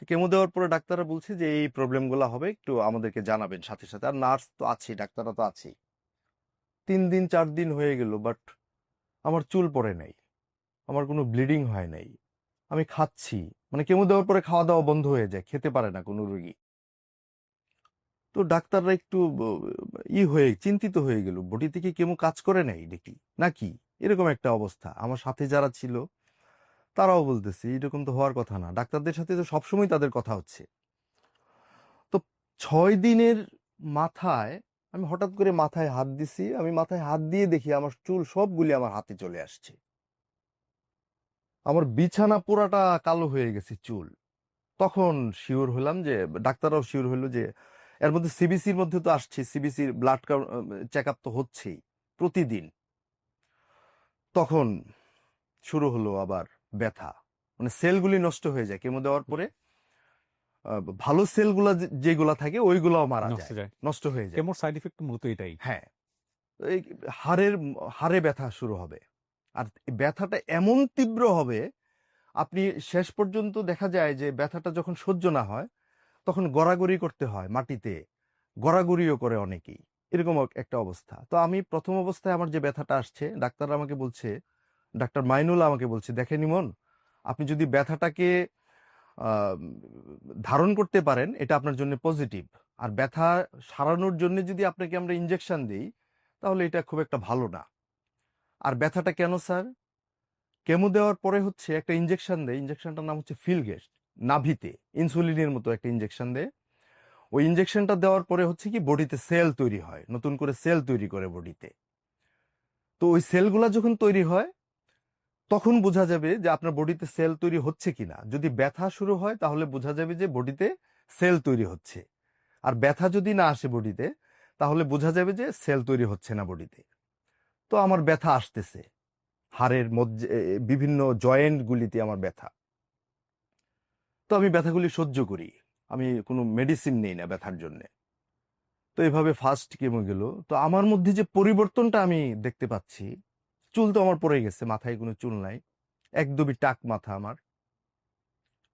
কেমো দেওয়ার পরে ডাক্তাররা বলছে যে এই প্রবলেমগুলো হবে, একটু আমাদেরকে জানাবেন সাথে সাথে। আর নার্স তো আছেই, ডাক্তাররা তো আছেই। 3-4 দিন হয়ে গেল, বাট আমার চুল পড়ে নাই, আমার কোনো ব্লিডিং হয় নাই, আমি খাচ্ছি, মানে কেমো দেওয়ার পরে খাওয়া দাওয়া বন্ধ হয়ে যায়, খেতে পারে না কোনো রোগী। তো ডাক্তাররা একটু হয়ে চিন্তিত হয়ে গেল, বডিতে কি কেমো কাজ করে নাই দেখি নাকি, এরকম একটা অবস্থা। আমার সাথে যারা ছিল তারাও বলতেছে এরকম তো হওয়ার কথা না, ডাক্তারদের সাথে তো সবসময় তাদের কথা হচ্ছে। তো 6 দিনের মাথায় আমি হঠাৎ করে মাথায় হাত দিছি, আমি মাথায় হাত দিয়ে দেখি আমার চুল সবগুলি আমার হাতে চলে আসছে, আমার বিছানা পুরাটা কালো হয়ে গেছে চুল। তখন শিওর হলাম যে, ডাক্তাররাও শিওর হলো যে এর মধ্যে সিবিসির মধ্যে তো আসছে, সিবিসির ব্লাড চেক আপ তো হচ্ছেই প্রতিদিন। তখন শুরু হলো আবার ব্যথা, মানে সেলগুলি নষ্ট হয়ে যায় কেমো দেওয়ার পরে। ভালো সেলগুলা যেগুলা থাকে ওইগুলাও মারা নষ্ট যায়, যায়। নষ্ট হয়ে যায়। কেমোর সাইড ইফেক্ট মূলত এটাই। হ্যাঁ, এই হাড়ে ব্যথা শুরু হবে, আর ব্যথাটা এমন তীব্র হবে আপনি শেষ পর্যন্ত দেখা যায় যে ব্যথাটা যখন সহ্য না হয় তখন গড়াগড়ি করতে হয় মাটিতে, গড়াগড়িও করে অনেকেই, এরকম একটা অবস্থা। তো আমি প্রথম অবস্থায় আমার যে ব্যথাটা আসছে, ডাক্তাররা আমাকে বলছে, ডাক্তার মাইনুল আমাকে বলছে, দেখেন ইমন, আপনি যদি ব্যথাটাকে আহ, ধারণ করতে পারেন এটা আপনার জন্য পজিটিভ, আর ব্যথা সারানোর জন্য যদি আপনাকে আমরা ইনজেকশন দিই তাহলে এটা খুব একটা ভালো না। আর ব্যথাটা কেন স্যার, কেমো দেওয়ার পরে হচ্ছে একটা ইনজেকশন দেয়, ইনজেকশনটার নাম হচ্ছে ফিলগেস্ট, নাভিতে ইনসুলিনের মতো একটা ইনজেকশন দেয়। ওই ইনজেকশনটা দেওয়ার পরে হচ্ছে কি বডিতে সেল তৈরি হয়, নতুন করে সেল তৈরি করে বডিতে। তো ওই সেলগুলা যখন তৈরি হয় তখন বোঝা যাবে যে আপনার বডিতে সেল তৈরি হচ্ছে কিনা। যদি ব্যথা শুরু হয় তাহলে বোঝা যাবে যে বডিতে সেল তৈরি হচ্ছে, আর ব্যথা যদি না আসে বডিতে তাহলে বোঝা যাবে যে সেল তৈরি হচ্ছে না বডিতে। তো আমার ব্যথা আসতেছে, হাড়ের মধ্যে বিভিন্ন জয়েন্ট গুলিতে আমার ব্যথা। তো আমি ব্যথাগুলি সহ্য করি, আমি কোনো মেডিসিন নেই না ব্যথার জন্য। তো এভাবে ফার্স্ট কেমো গেল। তো আমার মধ্যে যে পরিবর্তনটা আমি দেখতে পাচ্ছি, চুল তো আমার পড়ে গেছে, মাথায় কোনো চুল নাই, একদমই টাক মাথা আমার।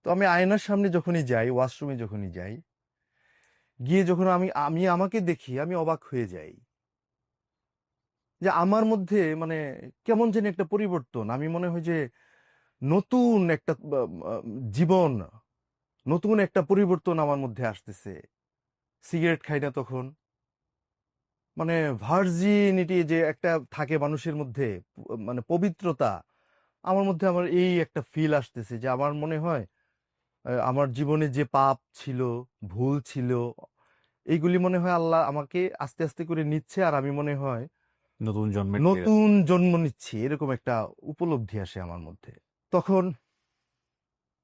তো আমি আয়নার সামনে যখনই যাই, ওয়াশরুমে যখনই যাই, গিয়ে যখন আমি আমি আমাকে দেখি আমি অবাক হয়ে যাই যে আমার মধ্যে মানে কেমন যেন একটা পরিবর্তন। আমি মনে হয় যে নতুন একটা জীবন, নতুন একটা পরিবর্তন আমার মধ্যে আসতেছে। সিগারেট খাই না তখন, মানে ভার্জিনিটি যে একটা থাকে মানুষের মধ্যে, মানে পবিত্রতা, আমার মধ্যে আমার এই একটা ফিল আসতেছে যে আমার মনে হয় আমার জীবনে যে পাপ ছিল, ভুল ছিল, এইগুলি মনে হয় আল্লাহ আমাকে আস্তে আস্তে করে নিচ্ছে, আর আমি মনে হয় নতুন জন্মের নতুন জন্ম নিচ্ছি, এরকম একটা উপলব্ধি আসে আমার মধ্যে। তখন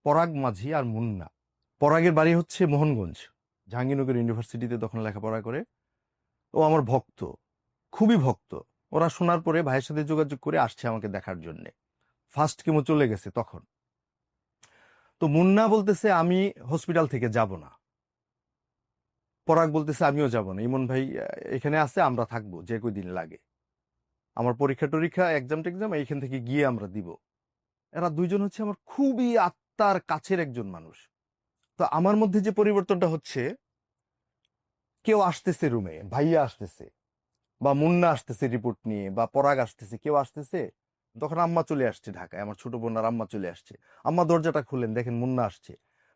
পরাগ মাঝি আর মুন্না, পরাগের বাড়ি হচ্ছে মোহনগঞ্জ, জাহাঙ্গীরনগর ইউনিভার্সিটিতে তখন লেখাপড়া করে। ও আমার ভক্ত, খুবই ভক্ত। ওরা শোনার পরে ভাইয়ের সাথে যোগাযোগ করে আসছে আমাকে দেখার জন্য। ফার্স্ট কেমো চলে গেছে তখন। তো মুন্না বলতেছে আমি হসপিটাল থেকে যাব না, পরাগ বলতেছে আমিও যাব না, ইমন ভাই এখানে আছে, আমরা থাকবো যে কই দিন লাগে, আমার পরীক্ষা টরীক্ষা এক্সাম টেক্সাম এইখান থেকে গিয়ে আমরা দিব। এরা দুইজন হচ্ছে আমার খুবই আত্মার কাছের একজন মানুষ। তো আমার মধ্যে যে পরিবর্তনটা হচ্ছে, কেউ আসতেছে রুমে, ভাইয়া আসতেছে বা মুন্না আসতেছে রিপোর্ট নিয়ে, বা পরাগ আসতেছে, কেউ আসতেছে, তখন আম্মা চলে আসছে ঢাকায়, আমার ছোট বোন আর আম্মা চলে আসছে, আম্মা দরজাটা খুলেন দেখেন মুন্না আসছে,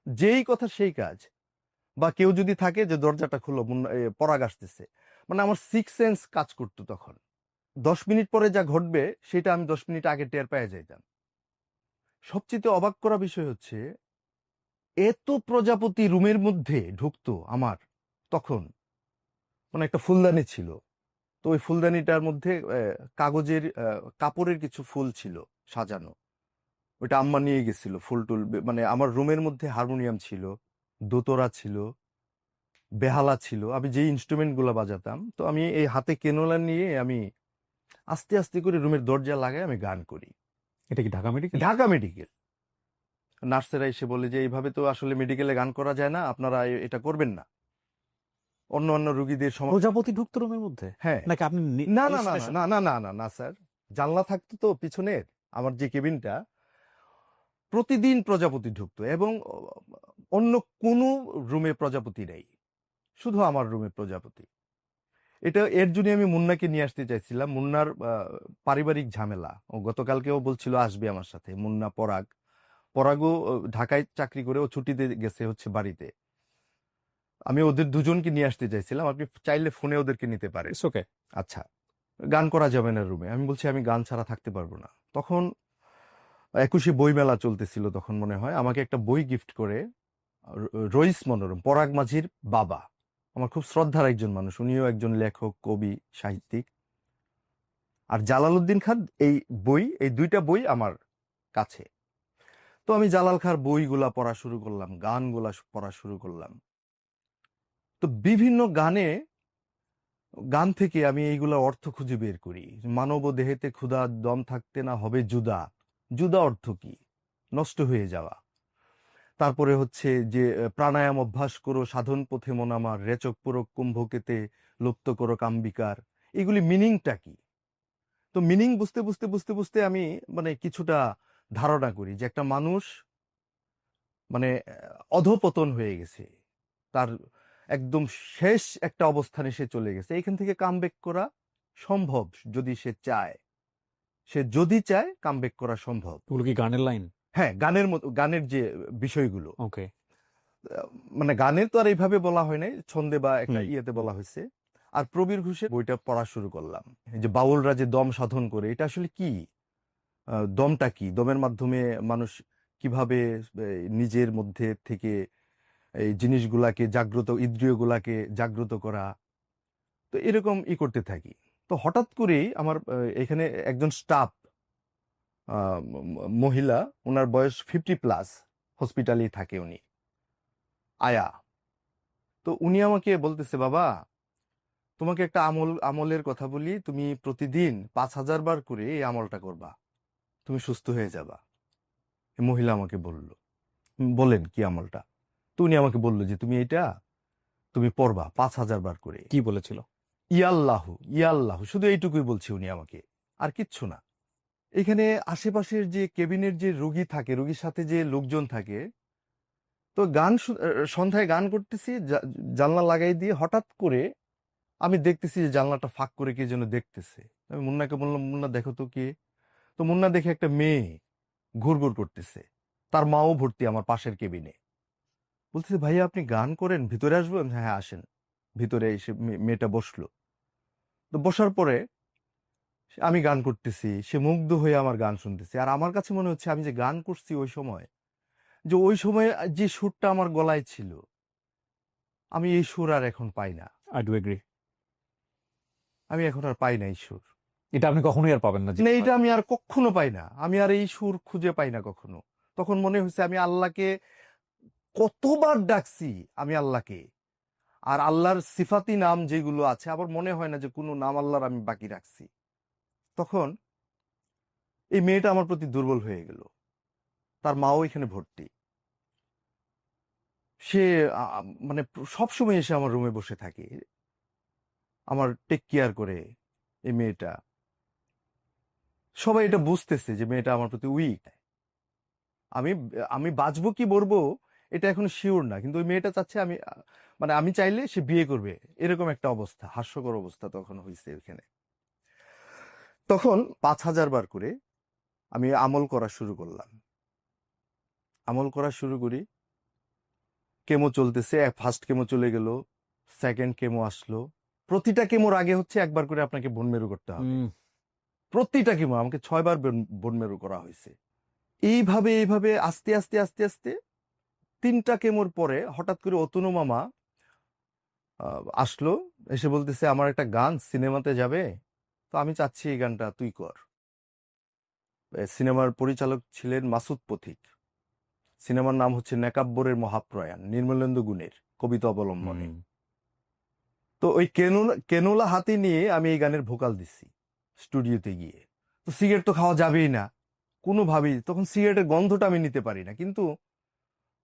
যেই কথা সেই কাজ। বা কেউ যদি থাকে যে দরজাটা খুলো, মুন্না পরাগ আসতেছে, মানে আমার সিক্স সেন্স কাজ করতো তখন। 10 মিনিট পরে যা ঘটবে সেটা আমি 10 মিনিট আগে টের পেয়ে যাইতাম। সবচেয়ে অবাক করা বিষয় হচ্ছে এত প্রজাপতি রুমের মধ্যে ঢুকতো আমার তখন, মানে একটা ফুলদানি ছিল, তো ওই ফুলদানিটার মধ্যে কাগজের কাপড়ের কিছু ফুল ছিল সাজানো, ওইটা আম্মা নিয়ে গেছিল ফুল টুল, মানে আমার রুমের মধ্যে হারমোনিয়াম ছিল, দোতরা ছিল, বেহালা ছিল, আমি যে ইনস্ট্রুমেন্ট গুলা বাজাতাম। তো আমি এই হাতে কেনোলা নিয়ে আমি আস্তে আস্তে করে রুমের দরজা লাগাই আমি গান করি। এটা কি ঢাকা মেডিকেল? ঢাকা মেডিকেল। নার্সেরা এসে বলে যে এইভাবে তো আসলে মেডিকেলে গান করা যায় না, আপনারা এটা করবেন না, অন্য অন্য রুগীদের প্রজাপতি ঢুকতো রুমের মধ্যে? হ্যাঁ, নাকি আপনি না না না না না না না না স্যার, জানলা থাকতো তো পিছনের, আমার যে কেবিনটা, প্রতিদিন প্রজাপতি ঢুকতো, এবং অন্য কোনো রুমে প্রজাপতি নেই, শুধু আমার রুমে প্রজাপতি। এটা এর জন্য আমি মুন্নাকে নিয়ে আসতে চাইছিলাম, মুন্নার পারিবারিক ঝামেলা, ও গতকালকেও বলছিল আসবে আমার সাথে, মুন্না পরাগ। পরাগও ঢাকায় চাকরি করে, ও ছুটিতে গেছে হচ্ছে বাড়িতে। আমি ওদের দুজনকে নিয়ে আসতে চাইছিলাম, আপনি চাইলে ফোনে ওদেরকে নিতে পারেন। It's okay. আচ্ছা, গান করা যাবে না রুমে। আমি বলছি আমি গান ছাড়া থাকতে পারবো না। তখন 21শে বইমেলা চলতেছিল, তখন মনে হয় আমাকে একটা বই গিফট করে রইস মনোরম, পরাগ মাঝির বাবা, আমার খুব শ্রদ্ধার একজন মানুষ, উনিও একজন লেখক, কবি, সাহিত্যিক, আর জালালউদ্দিন খান। এই দুইটা বই আমার কাছে। তো আমি জালাল খার বইগুলা পড়া শুরু করলাম, গানগুলা পড়া শুরু করলাম। তো বিভিন্ন গান থেকে আমি এইগুলা অর্থ খুঁজে বের করি। মানব দেহেতে ক্ষুধা দম থাকতে না হবে জুদা, জুদা অর্থ কি? নষ্ট হয়ে যাওয়া। তারপরে হচ্ছে যে প্রাণায়াম অভ্যাস করো সাধন পথে মন আমার, রেচক পুরক কুম্ভকেতে লুপ্ত করো কাম্বিকার। এগুলি মিনিংটা কি? তো মিনিং বুঝতে বুঝতে বুঝতে বুঝতে আমি মানে কিছুটা ধারণা করি যে একটা মানুষ মানে অধপতন হয়ে গেছে, তার একদম শেষ একটা অবস্থানে সে চলে গেছে। এখান থেকে কামব্যাক করা সম্ভব যদি সে চায়। সে যদি চায় কামব্যাক করা সম্ভব। ওগুলো কি গানের লাইন? হ্যাঁ, গানের মতো, গানের যে বিষয়গুলো, ওকে। মানে গানের তো আর এইভাবে বলা হয় নাই, ছন্দে বা একটা হুম। ইয়েতে বলা হয়েছে। আর প্রবীর ঘোষের বইটা পড়া শুরু করলাম, এই যে বাউলরা যে দম সাধন করে, এটা আসলে কি? দমটা কি? দমের মাধ্যমে মানুষ কিভাবে নিজের মধ্যে থেকে এই জিনিসগুলাকে জাগ্রত, ইন্দ্রিয়গুলাকে জাগ্রত করা। তো এরকম করতে থাকি। তো হঠাৎ করেই আমার এখানে একজন স্টাফ মহিলা, ওনার বয়স 50+, হসপিটালেই থাকে উনি, আয়া। তো উনি আমাকে বলতেছে, বাবা তোমাকে একটা আমলের কথা বলি, তুমি প্রতিদিন 5,000 বার করে এই আমলটা করবা, তুমি সুস্থ হয়ে যাবা। এই মহিলা আমাকে বলল। বলেন কি আমলটা? তো উনি আমাকে বলল যে তুমি পড়বা 5,000 বার করে। কি বলেছিল? ইয়াল্লাহু ইয়াল্লাহু, শুধু এইটুকুই বলছে উনি আমাকে, আর কিচ্ছু না। এখানে আশেপাশের যে কেবিনের যে রোগী থাকে, রোগীর সাথে যে লোকজন থাকে, তো সন্ধ্যায় গান করতেছি, জানলা লাগাই দিয়ে হঠাৎ করে আমি দেখতেছি যে জানলাটা ফাঁক করে কে যেন দেখতেছে। আমি মুন্নাকে বললাম, মুন্না দেখো তো কে। তো মুন্না দেখে একটা মেয়ে ঘুরঘুর করতেছে, তার মাও ভর্তি আমার পাশের কেবিনে। বলতেছে, ভাইয়া আপনি গান করেন, ভিতরে আসবেন? হ্যাঁ আসেন। ভিতরে এসে মেয়েটা বসলো। তো বসার পরে আমি গান করতেছি, সে মুগ্ধ হয়ে আমার গান শুনতেছে। আর আমার কাছে মনে হচ্ছে আমি যে গান করছি ওই সময়, যে ওই সময় যে সুরটা আমার গলায় ছিল, আমি এই সুর আর এখন পাই না। I do agri. আমি এখন আর পাই না এই সুর। এটা আপনি কখনোই আর পাবেন না না, এটা আমি আর কখনো পাই না। আমি আর এই সুর খুঁজে পাই না কখনো। তখন মনে হয়েছে আমি আল্লাহকে কতবার ডাকছি, আমি আল্লাহকে। আর আল্লাহর সিফাতি নাম যেগুলো আছে, আবার মনে হয় না যে কোনো নাম আল্লাহর আমি বাকি রাখছি। তখন এই মেয়েটা আমার প্রতি দুর্বল হয়ে গেল। তার মাও এখানে ভর্তি। সে মানে সবসময় এসে আমার রুমে বসে থাকে, আমার টেক কেয়ার করে। এই মেয়েটা, সবাই এটা বুঝতেছে যে মেয়েটা আমার প্রতি উইক। আমি আমি বাঁচবো কি মরবো এটা এখন শিওর না, কিন্তু ওই মেয়েটা চাচ্ছে আমি মানে আমি চাইলে সে বিয়ে করবে, এরকম একটা অবস্থা, হাস্যকর অবস্থা তখন হয়েছে ওখানে। তখন 5,000 বার করে আমি আমল করা শুরু করলাম। আমল করা শুরু করি, কেমো চলতেছে, ফার্স্ট কেমো চলে গেল, সেকেন্ড কেমো আসলো। প্রতিটা কেমোর আগে হচ্ছে একবার করে আপনাকে বোন মেরু করতে হবে। প্রতিটা কেমো আমাকে 6 বার বোন মেরু করা হয়েছে। এইভাবে এইভাবে আস্তে আস্তে আস্তে আস্তে 3টা কেমোর পরে হঠাৎ করে অতনু মামা আসলো, এসে বলতেছে আমার একটা গান সিনেমাতে যাবে, তো আমি চাচ্ছি এই গানটা তুই কর। সিনেমার পরিচালক ছিলেন মাসুদ পথিক। সিনেমার নাম হচ্ছে নেকাব্বরের মহাপ্রয়াণ, নির্মলেন্দু গুণের কবিতা অবলম্বনে। তো ওই কেনোলা হাতে নিয়ে আমি এই গানের ভোকাল দিচ্ছি স্টুডিওতে গিয়ে। তো সিগারেট তো খাওয়া যাবেই না কোনোভাবেই, তখন সিগারেটের গন্ধটা আমি নিতে পারি না, কিন্তু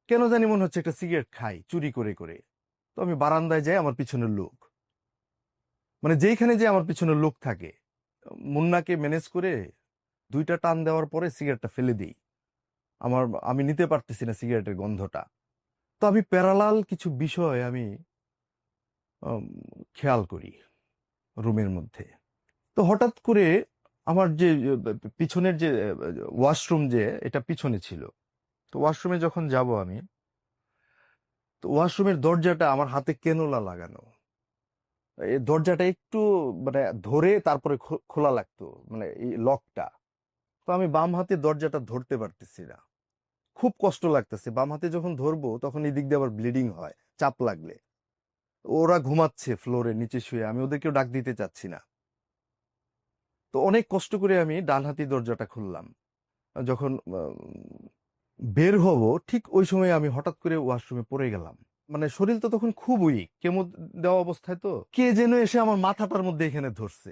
কেন জানি মনে হচ্ছে একটা সিগারেট খাই চুরি করে করে। তো আমি বারান্দায় যাই, আমার পিছনের লোক, মানে যেইখানে যে আমার পিছনের লোক থাকে, মুন্নাকে ম্যানেজ করে 2টা টান দেওয়ার পরে সিগারেটটা ফেলে দিই। আমি নিতে পারতেছি না সিগারেটের গন্ধটা। তো আমি প্যারালাল কিছু বিষয় আমি খেয়াল করি রুমের মধ্যে। তো হঠাৎ করে আমার যে পিছনের যে ওয়াশরুম, যে এটা পিছনে ছিল, তো ওয়াশরুমে যখন যাব আমি, তো ওয়াশরুমের দরজাটা আমার হাতে কেনোলা লাগানো, এই দরজাটা একটু মানে ধরে তারপরে খোলা লাগতো, মানে এই লকটা। তো আমি বাম হাতে দরজাটা ধরতে পারতেছি না, খুব কষ্ট লাগতেছে। বাম হাতে যখন ধরবো তখন এই দিক দিয়ে আবার ব্লিডিং হয় চাপ লাগলে। ওরা ঘুমাচ্ছে ফ্লোরে নিচে শুয়ে, আমি ওদেরকেও ডাক দিতে চাচ্ছি না। তো অনেক কষ্ট করে আমি ডান হাতি দরজাটা খুললাম। যখন বের হব ঠিক ওই সময় আমি হঠাৎ করে ওয়াশরুমে পড়ে গেলাম। মানে শরীর তো তখন খুব উইক, কেমো দেওয়া অবস্থায়, তো কে যেন এসে আমার মাথাটার মধ্যে এখানে ধরছে।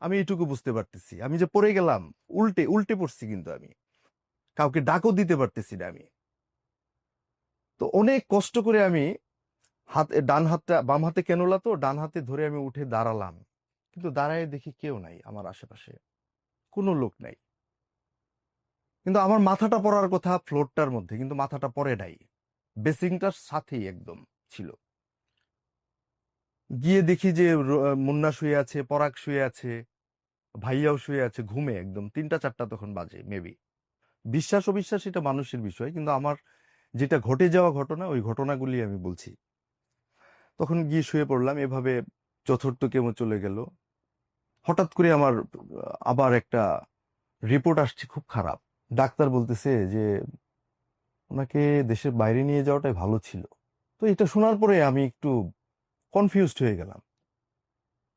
আমি এইটুকু বুঝতে পারতেছি আমি যে পড়ে গেলাম, উল্টে উল্টে পড়ছি, কিন্তু আমি কাউকে ডাকও দিতে পারতেছি না আমি। তো অনেক কষ্ট করে আমি ডান হাতটা, বাম হাতে কেনলা, তো ডান হাতে ধরে আমি উঠে দাঁড়ালাম। কিন্তু দাঁড়ায় দেখি কেউ নাই আমার আশেপাশে, কোনো লোক নাই। কিন্তু আমার মাথাটা পড়ার কথা ফ্লোরটার মধ্যে, কিন্তু মাথাটা পড়ে নাই, বেসিংটার সাথেই একদম ছিল। গিয়ে দেখি যে মুন্না শুয়ে আছে, পরাগ শুয়ে আছে, ভাইয়াও শুয়ে আছে ঘুমে একদম। 3টা 4টা তখন বাজে মেবি। বিশ্বাস অবিশ্বাস এটা মানুষের বিষয়, কিন্তু আমার যেটা ঘটে যাওয়া ঘটনা, ওই ঘটনাগুলি আমি বলছি। তখন গিয়ে শুয়ে পড়লাম এভাবে। চতুর্থ কেমো চলে গেল। হঠাৎ করে আমার আবার একটা রিপোর্ট আসছে খুব খারাপ। ডাক্তার বলতেছে যে ওনাকে দেশের বাইরে নিয়ে যাওয়াটাই ভালো ছিল। তো এটা শোনার পরে আমি একটু কনফিউজড হয়ে গেলাম।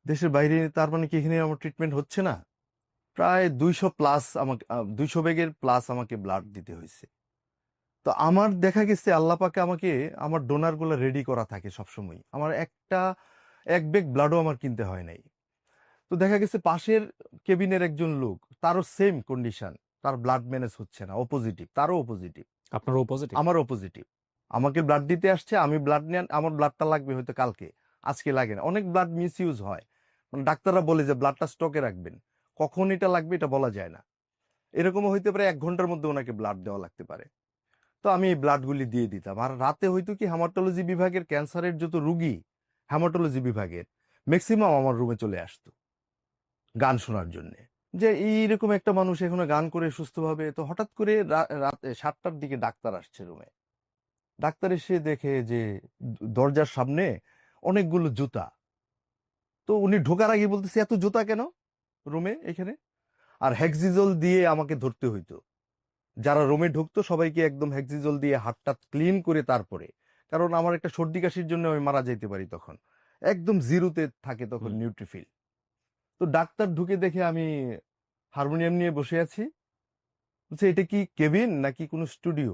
দেশের বাইরে তার মানে কি এখানে আমার ট্রিটমেন্ট হচ্ছে না? প্রায় 200 প্লাস আমাকে 200 ব্যাগের প্লাস আমাকে ব্লাড দিতে হয়েছে। তো আমার দেখা গেছে আল্লাহ পাকে আমাকে, আমার ডোনার গুলো রেডি করা থাকে সবসময়। আমার এক ব্যাগ ব্লাডও আমার কিনতে হয় নাই। তো দেখা গেছে পাশের কেবিনের একজন লোক, তারও সেম কন্ডিশন, তার ব্লাড ম্যানেজ হচ্ছে না, অপোজিটিভ, তারও অপোজিটিভ, আপনারও পজিটিভ? আমারও অপোজিটিভ। আমাকে ব্লাড দিতে আসছে, আমি ব্লাড নিয়ে, আমার ব্লাডটা লাগবে হয়তো কালকে, আজকে লাগে না। অনেক ব্লাড মিস ইউজ হয়, মানে ডাক্তাররা বলে যে ব্লাডটা স্টকে রাখবেন, কখন এটা লাগবে এটা বলা যায় না। এরকমও হইতে পারে 1 ঘন্টার মধ্যে ওনাকে ব্লাড দেওয়া লাগতে পারে। তো আমি এই ব্লাডগুলি দিয়ে দিতাম। আর রাতে হয়তো কি হেমাটোলজি বিভাগের ক্যান্সারের যত রুগী হেমাটোলজি বিভাগের, ম্যাক্সিমাম আমার রুমে চলে আসতো গান শোনার জন্য। যে এইরকম একটা মানুষ এখনো গান করে সুস্থভাবে। তো হঠাৎ করে রাত 7টার দিকে ডাক্তার আসছে রুমে। ডাক্তার এসে দেখে যে দরজার সামনে অনেকগুলো জুতা। তো উনি ঢোকার আগে বলতেছে এত জুতা কেন রুমে এখানে? আর হেক্সিজল দিয়ে আমাকে ধরতে হইতো। যারা রুমে ঢুকতো সবাইকে একদম হেক্সিজল দিয়ে হাতটা ক্লিন করে তারপরে, কারণ আমার একটা সর্দি কাশির জন্য আমি মারা যেতে পারি তখন, একদম জিরোতে থাকে তখন নিউট্রিফিল। তো ডাক্তার ঢুকে দেখে আমি হারমোনিয়াম নিয়ে বসে আছি, বলছে এটা কি কেবিন নাকি কোনো স্টুডিও?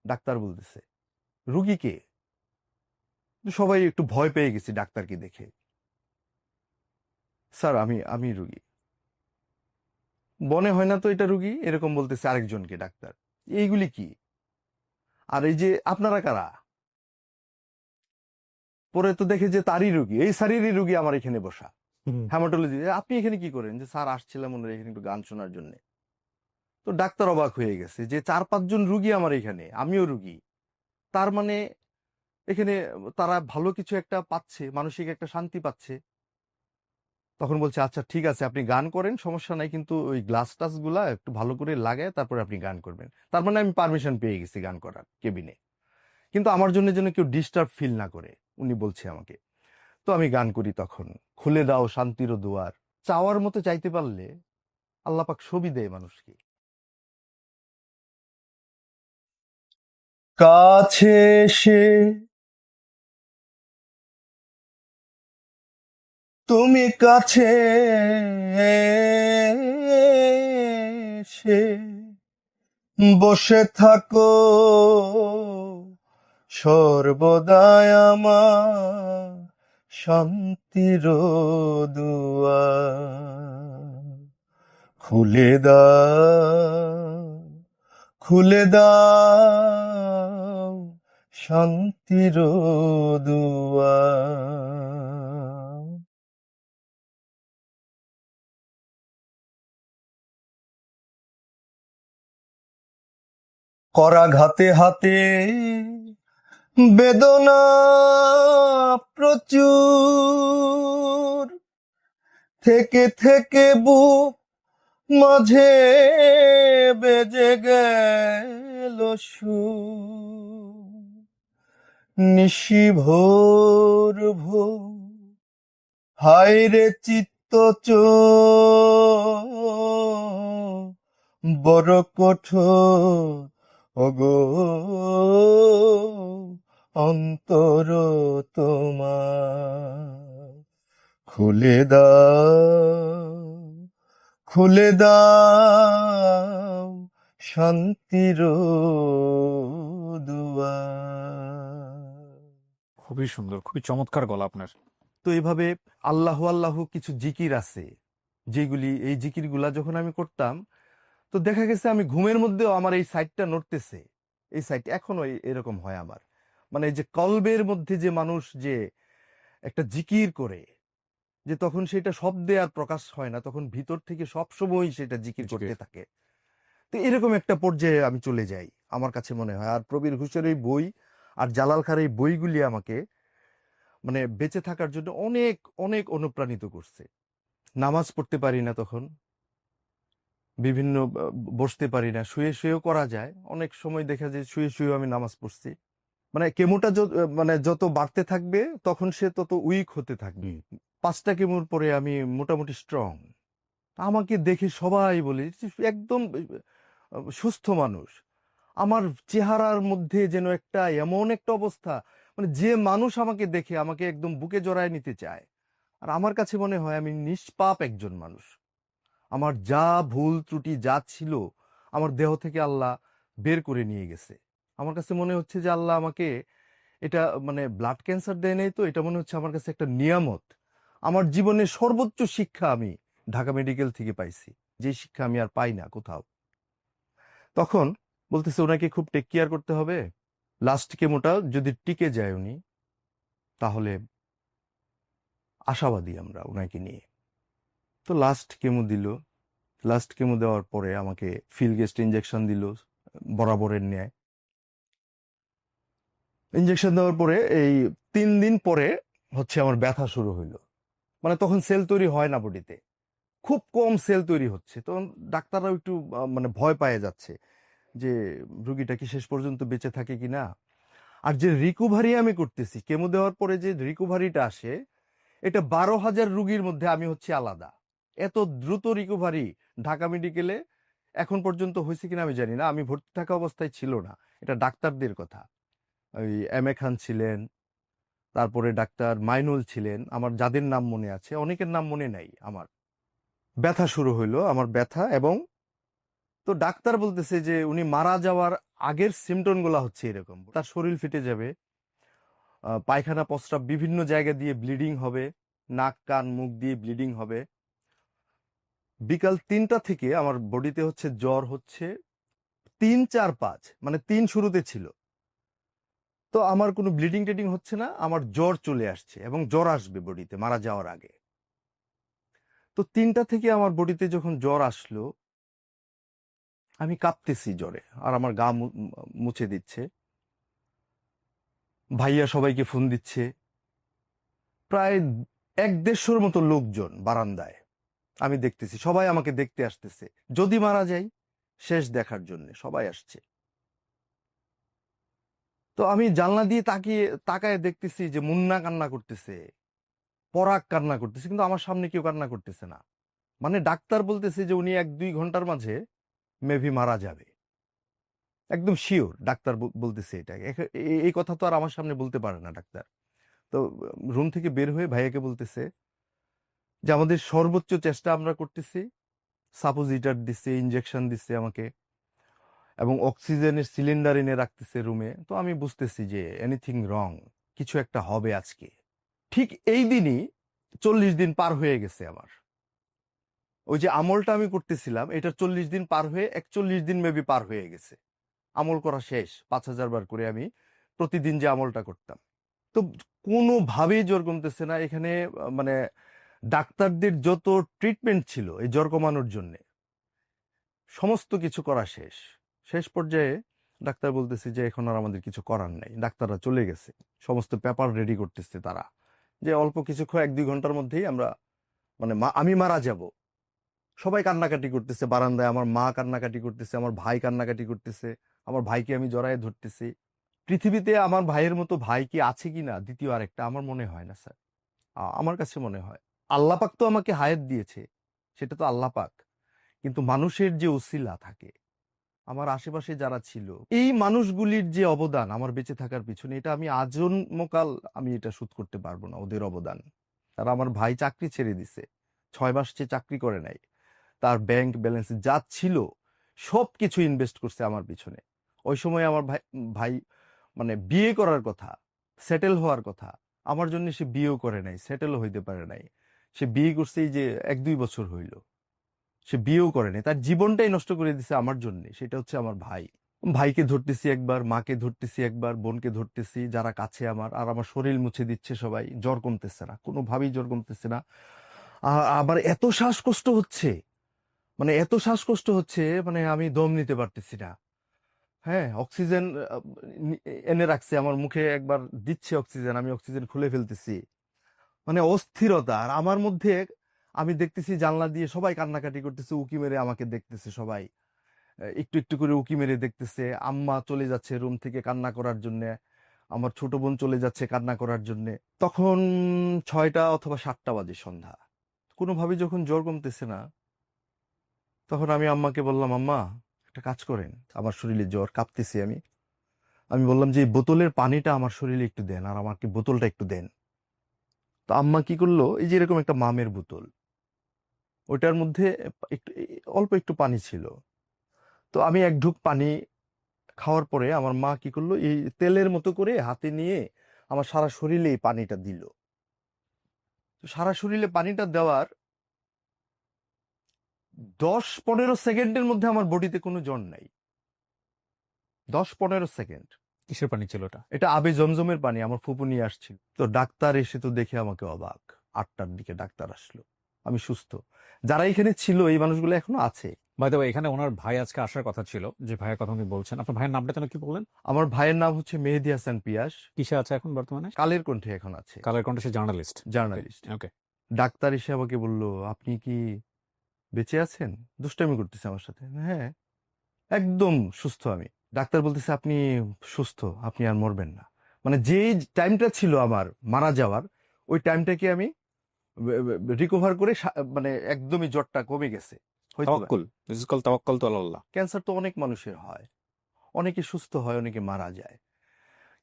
ডাক্তার বলতেছে রুগীকে। সবাই একটু ভয় পেয়ে গেছি ডাক্তারকে দেখে। স্যার আমি আমি রুগী। মনে হয় না তো এটা রুগী, এরকম বলতেছে আরেকজনকে ডাক্তার। এইগুলি কি? আর এই যে আপনারা কারা? পরে তো দেখে যে তারই রুগী, এই স্যারেরই রুগী আমার এখানে বসা, হেমাটোলজি। আপনি এখানে কি করেন? যে স্যার আসছিলাম ওনার এখানে একটু গান শোনার জন্য। তো ডাক্তার অবাক হয়ে গেছে যে 4-5 জন রুগী আমার এখানে, আমিও রুগী, তার মানে এখানে তারা ভালো কিছু একটা পাচ্ছে, মানসিক একটা শান্তি পাচ্ছে। তখন বলছে আচ্ছা ঠিক আছে আপনি গান করেন, সমস্যা নাই, কিন্তু ওই গ্লাস টাস গুলা একটু ভালো করে লাগায় তারপরে আপনি গান করবেন। তার মানে আমি পারমিশন পেয়ে গেছি গান করার কেবিনে, কিন্তু আমার জন্য যেন কেউ ডিস্টার্ব ফিল না করে, উনি বলছে আমাকে। তো আমি গান করি তখন, খুলে দাও শান্তির দুয়ার। চাওয়ার মতো চাইতে পারলে আল্লাহ পাক সবই দেয় মানুষকে। কাছে এসে তুমি কাছে এসে বসে থাকো সর্বদাই আমার শান্তির দুয়ার। খুলে দাও, খুলে দাও শান্তির দুয়ার। করাঘাতে হাতে বেদনা প্রচুর, থেকে বুক মাঝে বেজে গেল এলো নিশি ভোর ভোর, হায় রে চিত্ত বড় কঠোর, ওগো অন্তর তোমার, খুলে দাও, খুলে দাও শান্তির দুয়ার। খুবই সুন্দর, খুবই চমৎকার গলা আপনার। তো এইভাবে আল্লাহ আল্লাহ কিছু জিকির আছে, যেগুলি এই জিকিরগুলা যখন আমি করতাম, তো দেখা গেছে আমি ঘুমের মধ্যেও আমার এই সাইডটা নড়তেছে। এই সাইড এখনো এরকম হয় আমার, মানে এই যে কলবের মধ্যে যে মানুষ যে একটা জিকির করে, যে তখন সেটা শব্দে আর প্রকাশ হয় না, তখন ভিতর থেকে সবসময় সেটা জিকির করতে জিকির। থাকে। তো এরকম একটা পর্যায়ে আমি চলে যাই আমার কাছে মনে হয়। আর প্রবীর ঘোষের এই বই আর জালাল খার এই বইগুলি আমাকে মানে বেঁচে থাকার জন্য অনেক অনেক অনুপ্রাণিত করছে। নামাজ পড়তে পারি না তখন, বিভিন্ন বসতে পারি না, শুয়ে শুয়েও করা যায়, অনেক সময় দেখা যায় শুয়ে শুয়েও আমি নামাজ পড়ছি। মানে কেমোটা মানে যত বাড়তে থাকবে তখন সে তত উইক হতে থাকবে। 5টা কেমোর পরে আমি মোটামুটি স্ট্রং। আমাকে দেখে সবাই বলে যে একদম সুস্থ মানুষ। আমার চেহারার মধ্যে যেন একটা এমন একটা অবস্থা, মানে যে মানুষ আমাকে দেখে আমাকে একদম বুকে জড়ায় নিতে চায়। আর আমার কাছে মনে হয় আমি নিষ্পাপ একজন মানুষ। আমার যা ভুল ত্রুটি যা ছিল আমার দেহ থেকে আল্লাহ বের করে নিয়ে গেছে। আমার কাছে মনে হচ্ছে যে আল্লাহ আমাকে এটা মানে ব্লাড ক্যান্সার দেয় নাই, তো এটা মনে হচ্ছে আমার কাছে একটা নিয়ামত। আমার জীবনের সর্বোচ্চ শিক্ষা আমি ঢাকা মেডিকেল থেকে পাইছি, যে শিক্ষা আমি আর পাই না কোথাও। তখন বলতেছে ওনাকে খুব টেক কেয়ার করতে হবে, লাস্ট কেমোটা যদি টিকে যায় উনি, তাহলে আশাবাদী আমরা ওনাকে নিয়ে। তো লাস্ট কেমো দিল। লাস্ট কেমো দেওয়ার পরে আমাকে ফিলগেস্ট ইঞ্জেকশন দিল বরাবরের ন্যায়। ইঞ্জেকশন দেওয়ার পরে এই 3 দিন পরে হচ্ছে আমার ব্যথা শুরু হইলো। মানে তখন সেল তৈরি হয় না বডিতে, খুব কম সেল তৈরি হচ্ছে। তখন ডাক্তাররাও একটু মানে ভয় পায়ে যাচ্ছে যে রুগীটা কি শেষ পর্যন্ত বেঁচে থাকে কিনা। আর যে রিকভারি আমি করতেছি কেমো দেওয়ার পরে, যে রিকভারিটা আসে, এটা 12,000 রুগীর মধ্যে আমি হচ্ছে আলাদা। এত দ্রুত রিকভারি ঢাকা মেডিকেলে এখন পর্যন্ত হয়েছে কিনা আমি জানি না, আমি ভর্তি থাকা অবস্থায় ছিল না, এটা ডাক্তারদের কথা। ওই এম এ খান ছিলেন, তারপরে ডাক্তার মাইনুল ছিলেন, আমার যাদের নাম মনে আছে, অনেকের নাম মনে নাই। আমার ব্যথা শুরু হইলো, আমার ব্যথা। এবং তো ডাক্তার বলতেছে যে উনি মারা যাওয়ার আগের সিমটম গুলা হচ্ছে এরকম, তার শরীর ফেটে যাবে, পায়খানা প্রস্রাব বিভিন্ন জায়গা দিয়ে ব্লিডিং হবে, নাক কান মুখ দিয়ে ব্লিডিং হবে। বিকাল 3টা থেকে আমার বডিতে হচ্ছে জ্বর হচ্ছে 3 4 5, মানে 3 শুরুতে ছিল। তো আমার কোনো ব্লিডিং টেডিং হচ্ছে না, আমার জ্বর চলে আসছে এবং জ্বর আসবে বডিতে মারা যাওয়ার আগে। তো 3টা থেকে আমার বডিতে যখন জ্বর আসলো, আমি কাঁপতেছি জ্বরে, আর আমার গা মুছে দিচ্ছে, ভাইয়া সবাইকে ফোন দিচ্ছে, প্রায় 1-150 মতো লোকজন বারান্দায়। আমি দেখতেছি সবাই আমাকে দেখতে আসতেছে, যদি মারা যাই শেষ দেখার জন্য সবাই আসছে। তো আমি জানলা দিয়ে তাকায় দেখতেছি যে মুন্না কান্না করতেছে, পরাগ কান্না করতেছে, কিন্তু আমার সামনে কেউ কান্না করতেছে না। মানে ডাক্তার বলতেছে যে উনি 1-2 ঘন্টার মাঝে মেবি মারা যাবে, একদম শিওর ডাক্তার বলতেছে এটা। এই কথা তো আর আমার সামনে বলতে পারে না ডাক্তার। তো রুম থেকে বের হয়ে ভাইয়াকে বলতেছে যে আমাদের সর্বোচ্চ চেষ্টা আমরা করতেছি, সাপোজিটার দিচ্ছে, ইনজেকশন দিচ্ছে আমাকে, এবং অক্সিজেনের সিলিন্ডার এনে রাখতেছে রুমে। তো আমি বুঝতেছি যে এনিথিং রং, কিছু একটা হবে আজকে। ঠিক এই দিনই 40 দিন পার হয়ে গেছে আমার। ওই যে আমলটা আমি করতেছিলাম, এটা 40 দিন পার হয়ে 41 দিন মেবি পার হয়ে গেছে। আমল করা শেষ, 5,000 বার করে আমি প্রতিদিন যে আমলটা করতাম। তো কোনোভাবেই জ্বর কমতেছে না এখানে। মানে ডাক্তারদের যত ট্রিটমেন্ট ছিল এই জ্বর কমানোর জন্য, সমস্ত কিছু করা শেষ। শেষ পর্যায়ে ডাক্তার বলতেছে যে এখন আর আমাদের কিছু করার নাই, ডাক্তাররা চলে গেছে, সমস্ত পেপার রেডি করতেছে তারা, যে অল্প কিছুক্ষণ 1-2 ঘন্টার মধ্যেই আমরা মানে আমি মারা যাব। সবাই কান্নাকাটি করতেছে বারান্দায়, আমার মা কান্নাকাটি করতেছে, আমার ভাই কান্নাকাটি করতেছে, আমার ভাইকে আমি জড়ায় ধরতেছি। পৃথিবীতে আমার ভাইয়ের মতো ভাই কি আছে কিনা দ্বিতীয় আরেকটা, আমার মনে হয় না স্যার। আমার কাছে মনে হয় আল্লাহ পাক তো আমাকে হায়াত দিয়েছে, সেটা তো আল্লাহ পাক, কিন্তু মানুষের যে উসিলা থাকে, আমার আশেপাশে যারা ছিল, এই মানুষগুলির যে অবদান আমার বেঁচে থাকার পিছনে, এটা আমি আজন্মকাল আমি এটা শোধ করতে পারবো না, ওদের অবদান। তারা আমার ভাই চাকরি ছেড়ে দিছে, 6 মাস সে চাকরি করে নাই, তার ব্যাংক ব্যালেন্স যা ছিল সব কিছু ইনভেস্ট করছে আমার পিছনে। ওই সময় আমার ভাই ভাই মানে বিয়ে করার কথা, সেটেল হওয়ার কথা, আমার জন্য সে বিয়েও করে নাই, সেটেলও হইতে পারে নাই। সে বিয়ে করছে এই যে 1-2 বছর হইল, সে বিয়েও করে নাই, তার জীবনটাই নষ্ট করে দিছে আমার জন্য। সেটা হচ্ছে আমার ভাই। ভাইকে ধরতেছি একবার, মাকে ধরতেছি একবার, বোনকে ধরতেছি, যারা কাছে আমার, আর আমার শরীর মুছে দিচ্ছে সবাই, জ্বর কমতেছে না, কোনোভাবেই জ্বর কমতেছে না। আবার এত শ্বাসকষ্ট হচ্ছে, মানে এত শ্বাসকষ্ট হচ্ছে, মানে আমি দম নিতে পারতেছি না। হ্যাঁ, অক্সিজেন এনে রাখছে আমার মুখে, একবার দিচ্ছে অক্সিজেন, আমি অক্সিজেন খুলে ফেলতেছি। মানে অস্থিরতা। আর আমার মধ্যে আমি দেখতেছি জানলা দিয়ে সবাই কান্নাকাটি করতেছে, উকি মেরে আমাকে দেখতেছে সবাই, একটু একটু করে উকি মেরে দেখতেছে। আম্মা চলে যাচ্ছে রুম থেকে কান্না করার জন্য, আমার ছোট বোন চলে যাচ্ছে কান্না করার জন্য। তখন 6টা অথবা 7টা বাজে সন্ধ্যা। কোনোভাবে যখন জ্বর কমতেছে না, তখন আমি আম্মাকে বললাম, আম্মা একটা কাজ করেন, আমার শরীরে জ্বর, কাঁপতেছি আমি। আমি বললাম যে এই বোতলের পানিটা আমার শরীরে একটু দেন, আর আমাকে বোতলটা একটু দেন। তো আম্মা কি করলো, এই যে এরকম একটা মামের বোতল, ওইটার মধ্যে একটু অল্প একটু পানি ছিল। তো আমি এক ঢুক পানি খাওয়ার পরে আমার মা কি করলো, এই তেলের মতো করে হাতে নিয়ে আমার সারা শরীরে এই পানিটা দিল। তো সারা শরীরে পানিটা দেওয়ার 10-15 সেকেন্ডের মধ্যে আমার বডিতে কোনো জ্বর নাই। 10-15 সেকেন্ড। কিসের পানি ছিল ওটা? এটা আবে জমজমের পানি, আমার ফুপু নিয়ে আসছিল। তো ডাক্তার এসে তো দেখে আমাকে অবাক। 8টার দিকে ডাক্তার আসলো, আমি সুস্থ। যারা এখানে ছিল এই মানুষগুলো এখনো আছে। বাই দ্য ওয়ে, এখানে ওনার ভাই আজকে আসার কথা ছিল, যে ভাইয়ের কথা উনি বলছেন। আপনার ভাইয়ের নামটা যেন কি বললেন? আমার ভাইয়ের নাম হচ্ছে মেহেদী হাসান পিয়াস। কিসে আছে এখন বর্তমানে? কালের কণ্ঠে এখন আছে, কালের কণ্ঠে, সে জার্নালিস্ট। জার্নালিস্ট। ওকে। ডাক্তার এসে আমাকে বলল, আপনি কি বেঁচে আছেন? দুষ্টামি করতেছে আমার সাথে। হ্যাঁ, একদম সুস্থ আমি। ডাক্তার বলতেছে, আপনি সুস্থ, আপনি আর মরবেন না। মানে যেই টাইমটা ছিল আমার মারা যাওয়ার, ওই টাইমটাকে আমি রিকভার করে মানে একদমই জ্বরটা কমে গেছে। হয়তো তাওয়াক্কুল, দিস ইজ কল তাওয়াক্কুল তো আল্লাহ। ক্যান্সার তো অনেক মানুষের হয়, অনেকে সুস্থ হয়, অনেকে মারা যায়।